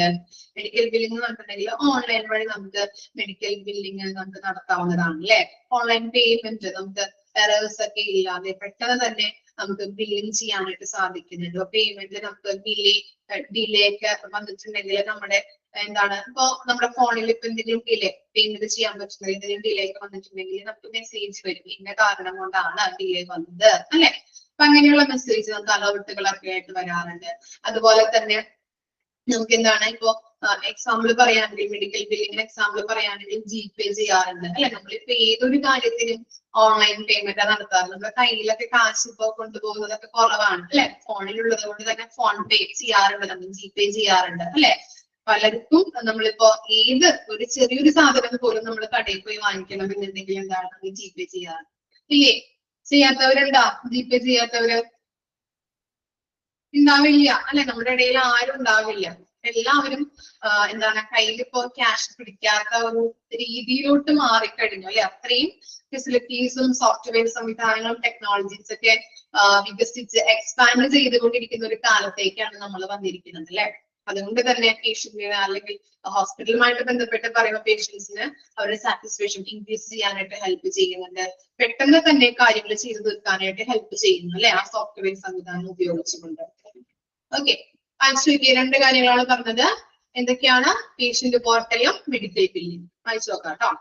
medical billing എന്ന് പറഞ്ഞിട്ടുണ്ടെങ്കിൽ online വഴി നമുക്ക് medical billing നമുക്ക് നടത്താവുന്നതാണ് അല്ലെ. ഓൺലൈൻ പേയ്മെന്റ് നമുക്ക് എറേഴ്സ് ഒക്കെ ഇല്ലാതെ പെട്ടെന്ന് തന്നെ നമുക്ക് ബില്ലിംഗ് ചെയ്യാനായിട്ട് സാധിക്കുന്നുണ്ട്. പേയ്മെന്റ് നമുക്ക് ഡിലേ ഒക്കെ വന്നിട്ടുണ്ടെങ്കിൽ നമ്മുടെ എന്താണ് ഇപ്പൊ നമ്മുടെ ഫോണിൽ ഇപ്പൊ എന്തെങ്കിലും ഡിലേ പേയ്മെന്റ് ചെയ്യാൻ പറ്റുന്നത് എന്തെങ്കിലും ഡിലേ ഒക്കെ വന്നിട്ടുണ്ടെങ്കിൽ നമുക്ക് മെസ്സേജ് വരും ഇന്ന കാരണം കൊണ്ടാണ് ഡിലേ വന്നത് അല്ലെ. അപ്പൊ അങ്ങനെയുള്ള മെസ്സേജ് നമുക്ക് അലർട്ടുകളൊക്കെ ആയിട്ട് വരാറുണ്ട്. അതുപോലെ തന്നെ നമുക്ക് എന്താണ് ഇപ്പോ എക്സാമ്പിൾ പറയുകയാണെങ്കിൽ മെഡിക്കൽ ബില്ലിങ്ങിന് എക്സാമ്പിൾ പറയുകയാണെങ്കിൽ GPay ചെയ്യാറുണ്ട് അല്ലെ. നമ്മളിപ്പോ ഏതൊരു കാര്യത്തിനും ഓൺലൈൻ പേയ്മെന്റ് നടത്താറ്. നമ്മുടെ കയ്യിലൊക്കെ കാശ് ഇപ്പോ കൊണ്ടുപോകുന്നതൊക്കെ കുറവാണ് അല്ലെ. ഫോണിലുള്ളത് കൊണ്ട് തന്നെ ഫോൺ പേ ചെയ്യാറുണ്ട്, നമ്മൾ GPay ചെയ്യാറുണ്ട് അല്ലെ. പലർക്കും നമ്മളിപ്പോ ഏത് ഒരു ചെറിയൊരു സാധനം പോലും നമ്മൾ കടയിൽ പോയി വാങ്ങിക്കണം എന്നുണ്ടെങ്കിൽ എന്താണ് നമ്മൾ GPay ചെയ്യാറ് ഇല്ലേ. ചെയ്യാത്തവരുണ്ടാ GPay ചെയ്യാത്തവര്? ഉണ്ടാവില്ല അല്ലെ. നമ്മുടെ ഇടയിൽ ആരും ഉണ്ടാവില്ല. എല്ലാവരും എന്താണ് കയ്യിൽ ഇപ്പോ ക്യാഷ് പിടിക്കാത്ത ഒരു രീതിയിലോട്ട് മാറിക്കഴിഞ്ഞു അല്ലെ. അത്രയും ഫെസിലിറ്റീസും സോഫ്റ്റ്വെയർ സംവിധാനങ്ങളും ടെക്നോളജീസ് ഒക്കെ വികസിച്ച് എക്സ്പാൻഡ് ചെയ്തുകൊണ്ടിരിക്കുന്ന ഒരു കാലത്തേക്കാണ് നമ്മൾ വന്നിരിക്കുന്നത് അല്ലെ. അതുകൊണ്ട് തന്നെ പേഷ്യന്റിന് അല്ലെങ്കിൽ ഹോസ്പിറ്റലുമായിട്ട് ബന്ധപ്പെട്ട് പറയുന്ന പേഷ്യൻസിന് അവരുടെ സാറ്റിസ്ഫാക്ഷൻ ഇൻക്രീസ് ചെയ്യാനായിട്ട് ഹെൽപ്പ് ചെയ്യുന്നുണ്ട്. പെട്ടെന്ന് തന്നെ കാര്യങ്ങൾ ചെയ്തു തീർക്കാനായിട്ട് ഹെൽപ്പ് ചെയ്യുന്നു അല്ലെ ആ സോഫ്റ്റ്വെയർ സംവിധാനം ഉപയോഗിച്ചുകൊണ്ട്. ഓക്കെ, വായിച്ചു രണ്ട് കാര്യങ്ങളാണ് പറഞ്ഞത്. എന്തൊക്കെയാണ്? പേഷ്യന്റ് പോർട്ടലും മെഡിക്കൽ ബില്ലും. വായിച്ചു നോക്കാം കേട്ടോ.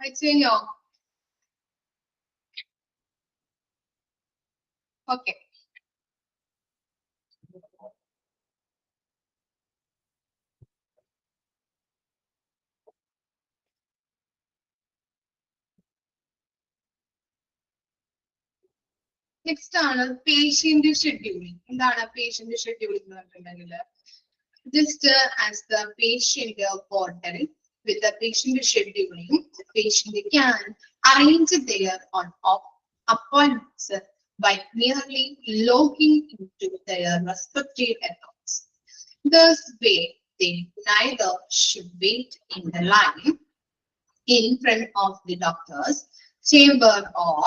അയച്ചു കഴിഞ്ഞോ? ഓക്കെ. നെക്സ്റ്റ് ആണ് പേഷ്യന്റ് ഷെഡ്യൂളിംഗ്. എന്താണ് പേഷ്യന്റ് ഷെഡ്യൂളിംഗ് എന്ന് പറഞ്ഞിട്ടുണ്ടെങ്കിൽ just as the patient portal with the patient scheduling, the patient can arrange their appointments by merely logging into their respective accounts. This way, they neither should wait in the line in front of the doctor's chamber or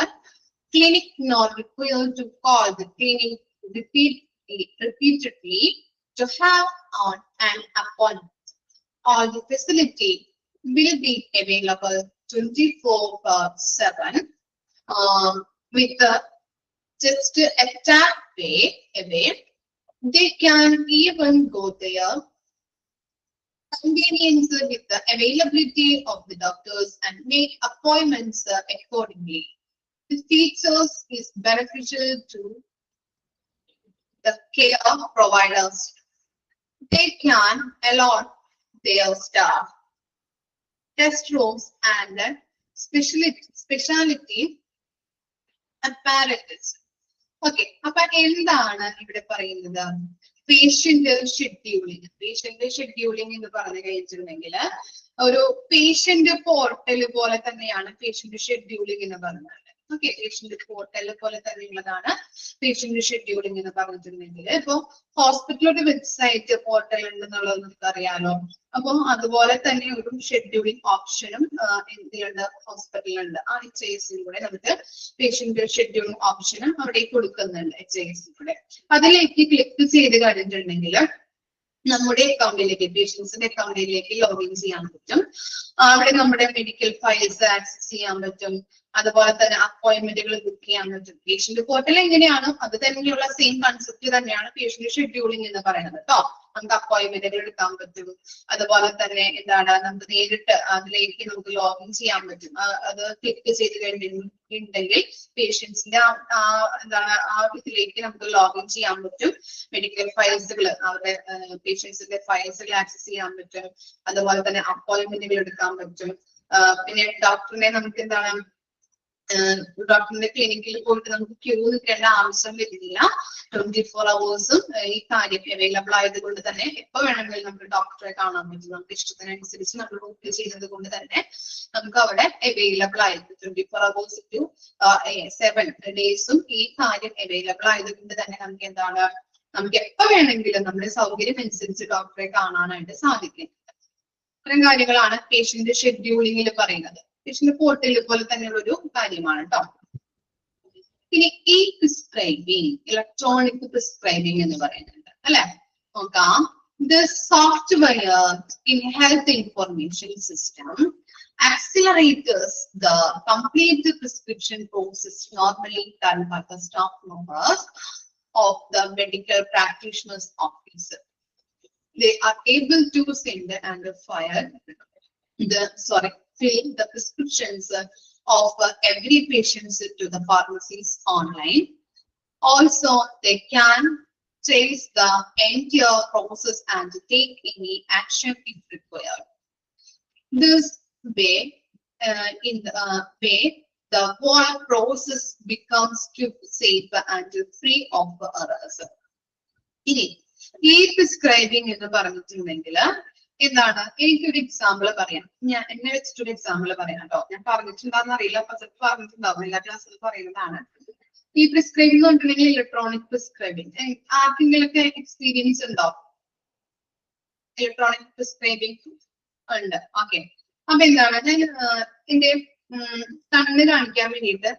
clinic, nor required to call the clinic repeatedly to have on an appointment. All the facility will be available 24/7 with just a tap away. They can even go there convenience with the availability of the doctors and make appointments accordingly. This features is beneficial to the care providers. They can allot their staff test rooms and specialty apparatus. Okay, അപ്പൊ എന്താണ് ഇവിടെ പറയുന്നത്? Patient scheduling. Patient scheduling എന്ന് പറഞ്ഞു കഴിഞ്ഞിട്ടുണ്ടെങ്കിൽ ഒരു patient portal പോലെ തന്നെയാണ് പേഷ്യന്റ് ഷെഡ്യൂളിംഗ് എന്ന് പറഞ്ഞാൽ. ഓക്കെ, പേഷ്യന്റ് പോർട്ടൽ പോലെ തന്നെയുള്ളതാണ് പേഷ്യന്റ് ഷെഡ്യൂളിംഗ് എന്ന് പറഞ്ഞിട്ടുണ്ടെങ്കിൽ. ഇപ്പൊ ഹോസ്പിറ്റലിന്റെ വെബ്സൈറ്റ് പോർട്ടൽ ഉണ്ടെന്നുള്ളത് നമുക്ക് അറിയാലോ. അപ്പൊ അതുപോലെ തന്നെ ഒരു ഷെഡ്യൂളിംഗ് ഓപ്ഷനും എന്തിലുണ്ട്? ഹോസ്പിറ്റലിലുണ്ട്. ആ HIS-ലൂടെ നമുക്ക് പേഷ്യന്റ് ഷെഡ്യൂളിംഗ് ഓപ്ഷനും അവിടെ കൊടുക്കുന്നുണ്ട് HIS-ലൂടെ. അതിലേക്ക് ക്ലിക്ക് ചെയ്ത് കഴിഞ്ഞിട്ടുണ്ടെങ്കിൽ നമ്മുടെ അക്കൗണ്ടിലേക്ക്, പേഷ്യൻസിന്റെ അക്കൗണ്ടിലേക്ക് ലോഗിൻ ചെയ്യാൻ പറ്റും. അവിടെ നമ്മുടെ മെഡിക്കൽ ഫയൽസ് ആക്സസ് ചെയ്യാൻ പറ്റും. അതുപോലെ തന്നെ അപ്പോയിന്റ്മെന്റുകൾ ബുക്ക് ചെയ്യാൻ പറ്റും. പേഷ്യന്റ് പോർട്ടൽ എങ്ങനെയാണ് അത് തന്നെയുള്ള സെയിം കൺസെപ്റ്റ് തന്നെയാണ് പേഷ്യന്റ് ഷെഡ്യൂളിംഗ് എന്ന് പറയുന്നത് കേട്ടോ. നമുക്ക് അപ്പോയിന്റ്മെന്റുകൾ എടുക്കാൻ പറ്റും. അതുപോലെ തന്നെ എന്താണ്, നമുക്ക് നേരിട്ട് അതിലേക്ക് നമുക്ക് ലോഗിൻ ചെയ്യാൻ പറ്റും. അത് ക്ലിക്ക് ചെയ്ത് കഴിഞ്ഞിട്ടുണ്ടെങ്കിൽ പേഷ്യൻസിന്റെ എന്താണ് ആ ഇതിലേക്ക് നമുക്ക് ലോഗിൻ ചെയ്യാൻ പറ്റും. മെഡിക്കൽ ഫയൽസുകൾ, അവരുടെ പേഷ്യൻസിന്റെ ഫയൽസുകൾ ആക്സസ് ചെയ്യാൻ പറ്റും. അതുപോലെ തന്നെ അപ്പോയിന്റ്മെന്റുകൾ എടുക്കാൻ പറ്റും. പിന്നെ ഡോക്ടറിനെ നമുക്ക് എന്താണ്, ഡോക്ടറിന്റെ ക്ലിനിക്കിൽ പോയിട്ട് നമുക്ക് ക്യൂ നിൽക്കേണ്ട ആവശ്യം വരുന്നില്ല. 24 hours ഈ കാര്യം അവൈലബിൾ ആയതുകൊണ്ട് തന്നെ എപ്പോ വേണമെങ്കിലും നമുക്ക് ഡോക്ടറെ കാണാൻ പറ്റും. നമുക്ക് ഇഷ്ടത്തിനനുസരിച്ച് നമ്മൾ ബുക്ക് ചെയ്യുന്നത് കൊണ്ട് തന്നെ നമുക്ക് അവിടെ അവൈലബിൾ ആയിരിക്കും. 24 hours to 7 days ഈ കാര്യം അവൈലബിൾ ആയതുകൊണ്ട് തന്നെ നമുക്ക് എന്താണ്, നമുക്ക് എപ്പോ വേണമെങ്കിലും നമ്മുടെ സൗകര്യം അനുസരിച്ച് ഡോക്ടറെ കാണാനായിട്ട് സാധിക്കും. ഇത്തരം കാര്യങ്ങളാണ് പേഷ്യന്റ് ഷെഡ്യൂളിംഗിൽ പറയുന്നത്. പേഷ്യന്റ് പോർട്ടൽ പോലെ തന്നെയുള്ള ഒരു കാര്യമാണ് കേട്ടോ. ഇനി ഈ പ്രിസ്ക്രൈബിംഗ്, ഇലക്ട്രോണിക് പ്രിസ്ക്രൈബിംഗ് എന്ന് പറയുന്നുണ്ട് അല്ലെ. നോക്കാം. The software in health information system accelerates the complete prescription process normally done by the staff members of the medical practitioner's office. They are able to send and file fill the prescriptions of every patient to the pharmacies online. Also, they can trace the entire process and take any action if required. This way, the whole process becomes too safe and free of errors. ഇനി ഈ prescribing എന്ന് പറഞ്ഞിട്ടുണ്ടെങ്കിൽ എന്താണ്, എനിക്കൊരു example പറയാം. ഞാൻ എന്നെ വെച്ചിട്ടൊരു എക്സാമ്പിൾ പറയാം കേട്ടോ. ഞാൻ പറഞ്ഞിട്ടുണ്ടാന്ന് അറിയില്ല, അപ്പൊ പറഞ്ഞിട്ടുണ്ടാവും, എല്ലാ ക്ലാസ്സിൽ പറയുന്നതാണ്. ഈ പ്രിസ്ക്രൈബിംഗ് എന്ന് പറഞ്ഞിട്ടുണ്ടെങ്കിൽ ഇലക്ട്രോണിക് പ്രിസ്ക്രൈബിംഗ് ആർക്കെങ്കിലൊക്കെ എക്സ്പീരിയൻസ് ഉണ്ടോ? ഇലക്ട്രോണിക് പ്രിസ്ക്രൈബിംഗ് ഉണ്ട്. ഓക്കെ, അപ്പൊ എന്താണ്, ഞാൻ എന്റെ കണ്ണ് കാണിക്കാൻ വേണ്ടിയിട്ട്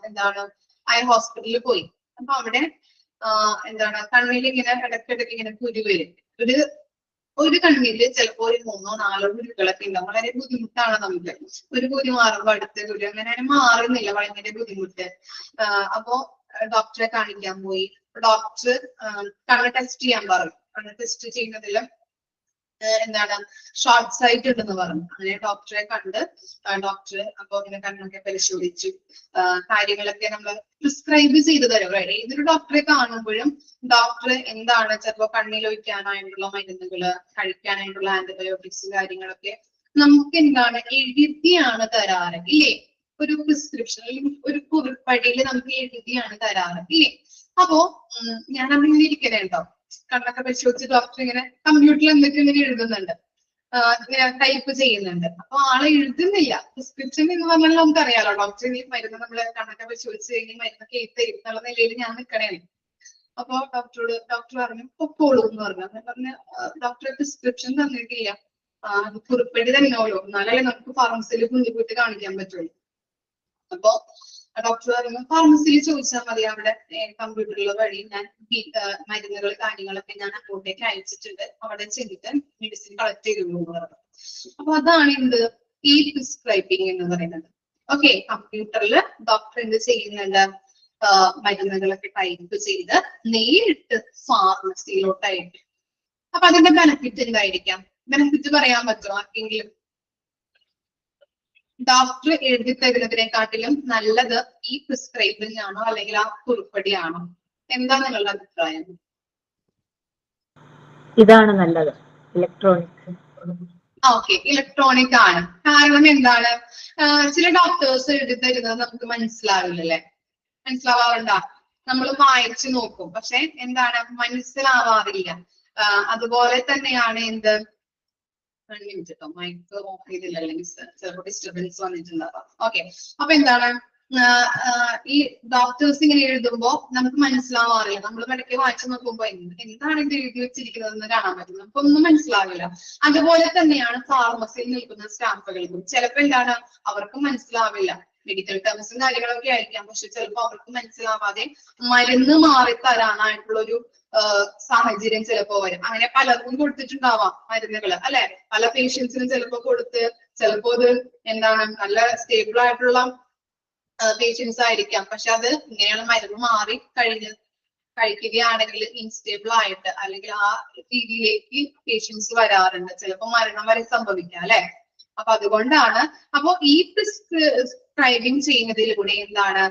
എന്താണ് ഐ ഹോസ്പിറ്റലിൽ പോയി. അപ്പൊ അവിടെ എന്താണ് കണ്ണിൽ ഇങ്ങനെ ഇടയ്ക്കിടയ്ക്ക് ഇങ്ങനെ കുരു വരും. ഒരു കണ്ണില് ചിലപ്പോ ഒരു 3-4 കുരുക്കളൊക്കെ ഉണ്ടാവും. വളരെ ബുദ്ധിമുട്ടാണ് നമുക്ക്. ഒരു കുരു മാറുമ്പോ അടുത്ത കുരു, അങ്ങനെ മാറുന്നില്ല, ഭയങ്കര ബുദ്ധിമുട്ട്. അപ്പോ ഡോക്ടറെ കാണിക്കാൻ പോയി. ഡോക്ടർ കണ്ണ് ടെസ്റ്റ് ചെയ്യാൻ പറഞ്ഞു. കണ്ണ് ടെസ്റ്റ് ചെയ്യുന്നതിൽ എന്താണ് ഷോർട്ട് സൈറ്റ് ഉണ്ടെന്ന് പറഞ്ഞു. അങ്ങനെ ഡോക്ടറെ കണ്ട് ഡോക്ടർ അപ്പൊ ഇങ്ങനെ കണ്ണൊക്കെ പരിശോധിച്ചു, കാര്യങ്ങളൊക്കെ നമ്മൾ പ്രിസ്ക്രൈബ് ചെയ്ത് തരും. ഏതൊരു ഡോക്ടറെ കാണുമ്പോഴും ഡോക്ടർ എന്താണ് ചിലപ്പോ കണ്ണിലൊഴിക്കാനായിട്ടുള്ള മരുന്നുകള്, കഴിക്കാനായിട്ടുള്ള ആന്റിബയോട്ടിക്സ് കാര്യങ്ങളൊക്കെ നമുക്ക് എന്താണ് എഴുതിയാണ് തരാറ് ഇല്ലേ? ഒരു പ്രിസ്ക്രിപ്ഷൻ അല്ലെങ്കിൽ ഒരു കുറിപ്പടിയിൽ നമുക്ക് എഴുതിയാണ് തരാറ് ഇല്ലേ? അപ്പോ ഞാൻ അങ്ങനെ ഇരിക്കണേണ്ടോ, കണ്ണൊക്കെ പരിശോധിച്ച് ഡോക്ടർ ഇങ്ങനെ കമ്പ്യൂട്ടറിൽ എന്തൊക്കെ ഇങ്ങനെ എഴുതുന്നുണ്ട്, ഇങ്ങനെ ടൈപ്പ് ചെയ്യുന്നുണ്ട്. അപ്പൊ ആളെ എഴുതുന്നില്ല. പ്രിസ്ക്രിപ്ഷൻ എന്ന് പറഞ്ഞാൽ നമുക്കറിയാലോ, ഡോക്ടർ ഈ മരുന്ന് നമ്മള് കണ്ണൊക്കെ പരിശോധിച്ച് കഴിഞ്ഞ് മരുന്നൊക്കെ എഴുത്തരും എന്നുള്ള നിലയിൽ ഞാൻ നിൽക്കണേ. അപ്പൊ ഡോക്ടർ പറഞ്ഞു പൊക്കോളൂ എന്ന് പറഞ്ഞു. അങ്ങനെ പറഞ്ഞ ഡോക്ടറെ പ്രിസ്ക്രിപ്ഷൻ തന്നിട്ടില്ല, അത് കുറിപ്പടി തന്നെയോളൂ, എന്നാലല്ലേ നമുക്ക് ഫാർമസിയിൽ കൊണ്ടുപോയിട്ട് കാണിക്കാൻ പറ്റുള്ളൂ. അപ്പൊ ഡോക്ടർ പറഞ്ഞു ഫാർമസിയിൽ ചോദിച്ചാൽ മതി, അവിടെ കമ്പ്യൂട്ടറിൽ വഴി ഞാൻ മരുന്നുകൾ കാര്യങ്ങളൊക്കെ ഞാൻ അങ്ങോട്ടേക്ക് അയച്ചിട്ടുണ്ട്, അവിടെ ചെന്നിട്ട് മെഡിസിൻ കളക്ട് ചെയ്തുള്ളൂ എന്ന് പറഞ്ഞു. അപ്പൊ അതാണ് എന്ത് ഈ പ്രിസ്ക്രൈബിങ് എന്ന് പറയുന്നത്. ഓക്കെ, കമ്പ്യൂട്ടറിൽ ഡോക്ടർ എന്ത് ചെയ്യുന്നുണ്ട്, മരുന്നുകളൊക്കെ ടൈപ്പ് ചെയ്ത് നേരിട്ട് ഫാർമസിയിലോട്ട് അയക്കും. അപ്പൊ അതിന്റെ ബെനിഫിറ്റ് എന്തായിരിക്കാം? ബെനിഫിറ്റ് പറയാൻ പറ്റുമോ ആർക്കെങ്കിലും? ഡോക്ടർ എഴുതി തരുന്നതിനെക്കാട്ടിലും നല്ലത് ഈ പ്രിസ്ക്രൈബിംഗ് ആണോ അല്ലെങ്കിൽ ആ കുറിപ്പടിയാണോ? എന്താ നിങ്ങളുടെ അഭിപ്രായം? ഇതാണ് നല്ലത്, ഇലക്ട്രോണിക്. ഓക്കെ, ഇലക്ട്രോണിക് ആണ്. കാരണം എന്താണ്, ചില ഡോക്ടേഴ്സ് എഴുതി തരുന്നത് നമുക്ക് മനസ്സിലാവില്ലല്ലേ? മനസ്സിലാവാറുണ്ടോ? നമ്മൾ വായിച്ചു നോക്കും, പക്ഷെ എന്താണ് മനസ്സിലാവാറില്ല. അതുപോലെ തന്നെയാണ് എന്ത്, മൈക്ക് ഓഫ് ചെയ്തില്ല, അല്ലെങ്കിൽ ചിലപ്പോൾ ഡിസ്റ്റർബൻസ് വന്നിട്ടുണ്ടാവാം. ഓക്കെ, അപ്പൊ എന്താണ് ഈ ഡോക്ടേഴ്സ് ഇങ്ങനെ എഴുതുമ്പോ നമുക്ക് മനസ്സിലാവാറില്ല. നമ്മൾ ഇടയ്ക്ക് വായിച്ചു നോക്കുമ്പോ എന്താണ് ഇത് എഴുതി വെച്ചിരിക്കുന്നത് എന്ന് കാണാൻ പറ്റും, നമുക്കൊന്നും മനസ്സിലാവില്ല. അതുപോലെ തന്നെയാണ് ഫാർമസിയിൽ നിൽക്കുന്ന സ്റ്റാഫുകൾക്കും. ചിലപ്പോ എന്താണ് അവർക്കും മനസ്സിലാവില്ല, മെഡിക്കൽ ടേംസും കാര്യങ്ങളൊക്കെ ആയിരിക്കാം, പക്ഷെ ചിലപ്പോൾ അവർക്ക് മനസ്സിലാവാതെ മരുന്ന് മാറി തരാനായിട്ടുള്ള ഒരു സാഹചര്യം ചിലപ്പോ വരും. അങ്ങനെ പലർക്കും കൊടുത്തിട്ടുണ്ടാവാം മരുന്നുകൾ അല്ലെ, പല പേഷ്യൻസിനും ചിലപ്പോ കൊടുത്ത്, ചിലപ്പോ അത് എന്താണ് നല്ല സ്റ്റേബിൾ ആയിട്ടുള്ള പേഷ്യൻസ് ആയിരിക്കാം, പക്ഷെ അത് ഇങ്ങനെയുള്ള മരുന്ന് മാറി കഴിക്കുകയാണെങ്കിൽ ഇൻസ്റ്റേബിൾ ആയിട്ട് അല്ലെങ്കിൽ ആ രീതിയിലേക്ക് പേഷ്യൻസ് വരാറുണ്ട്, ചിലപ്പോൾ മരണം വരെ സംഭവിക്കാം അല്ലെ. അപ്പൊ അതുകൊണ്ടാണ് അപ്പൊ ഈ പ്രിസ്ക്രൈബിങ് ചെയ്യുന്നതിലൂടെ എന്താണ്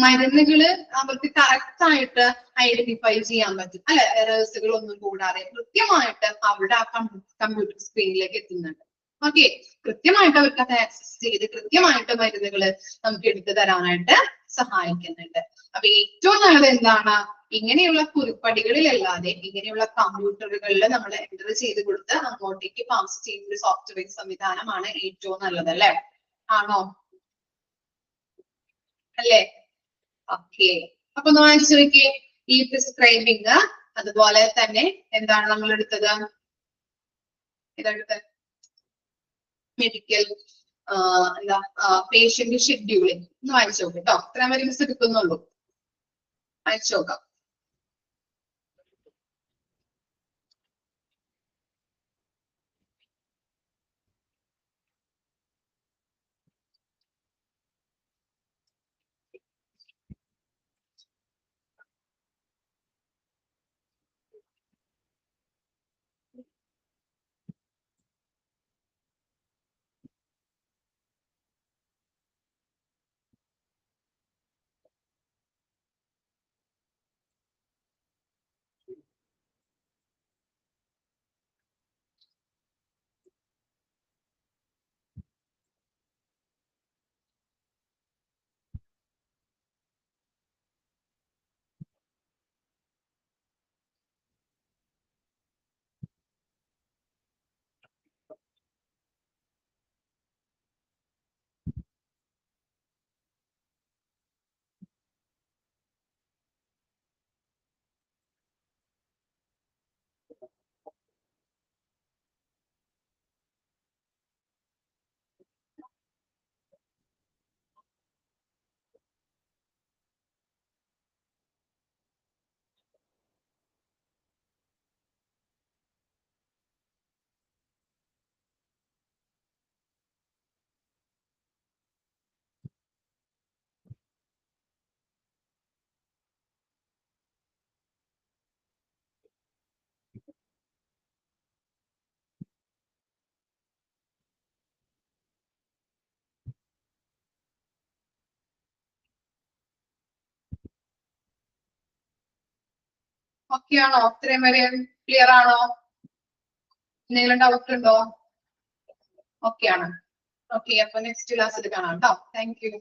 മരുന്നുകള് അവർക്ക് കറക്റ്റ് ആയിട്ട് ഐഡന്റിഫൈ ചെയ്യാൻ പറ്റും അല്ലെ, എറേഴ്സുകൾ ഒന്നും കൂടാതെ കൃത്യമായിട്ട് അവിടെ ആ കമ്പ്യൂട്ടർ സ്ക്രീനിലേക്ക് എത്തുന്നുണ്ട്. ഓക്കെ, കൃത്യമായിട്ട് അവർക്ക് അത് ആക്സസ് ചെയ്ത് കൃത്യമായിട്ട് മരുന്നുകൾ നമുക്ക് എടുത്തു തരാനായിട്ട് സഹായിക്കുന്നുണ്ട്. അപ്പൊ ഏറ്റവും നല്ലത് എന്താണ്, ഇങ്ങനെയുള്ള കുറിപ്പടികളിലല്ലാതെ ഇങ്ങനെയുള്ള കമ്പ്യൂട്ടറുകളിൽ നമ്മൾ എൻ്റർ ചെയ്ത് കൊടുത്ത് അങ്ങോട്ടേക്ക് പാസ് ചെയ്യുന്ന ഒരു സോഫ്റ്റ്വെയർ സംവിധാനമാണ് ഏറ്റവും നല്ലത് അല്ലെ? ആണോ? അല്ലേ? ഓക്കെ, അപ്പൊ ഒന്ന് വായിച്ചു നോക്കിയേ. ഈ പ്രിസ്ക്രൈബിങ്, അതുപോലെ തന്നെ എന്താണ് നമ്മൾ എടുത്തത്, ഇതെടുത്ത് മെഡിക്കൽ എന്താ പേഷ്യന്റ് ഷെഡ്യൂളിംഗ്. ഒന്ന് വായിച്ചു നോക്കാം കേട്ടോ, ഇത്രയും വരെ മിസ് എടുക്കുന്നുള്ളൂ, വായിച്ചു നോക്കാം. ഓക്കെ ആണോ? ഇത്രയും വരെ ക്ലിയർ ആണോ? എന്തെങ്കിലും ഡൗട്ട് ഉണ്ടോ? ഓക്കെ ആണ്. ഓക്കെ, അപ്പൊ നെക്സ്റ്റ് ക്ലാസ്സിൽ കാണാം കേട്ടോ. Thank you.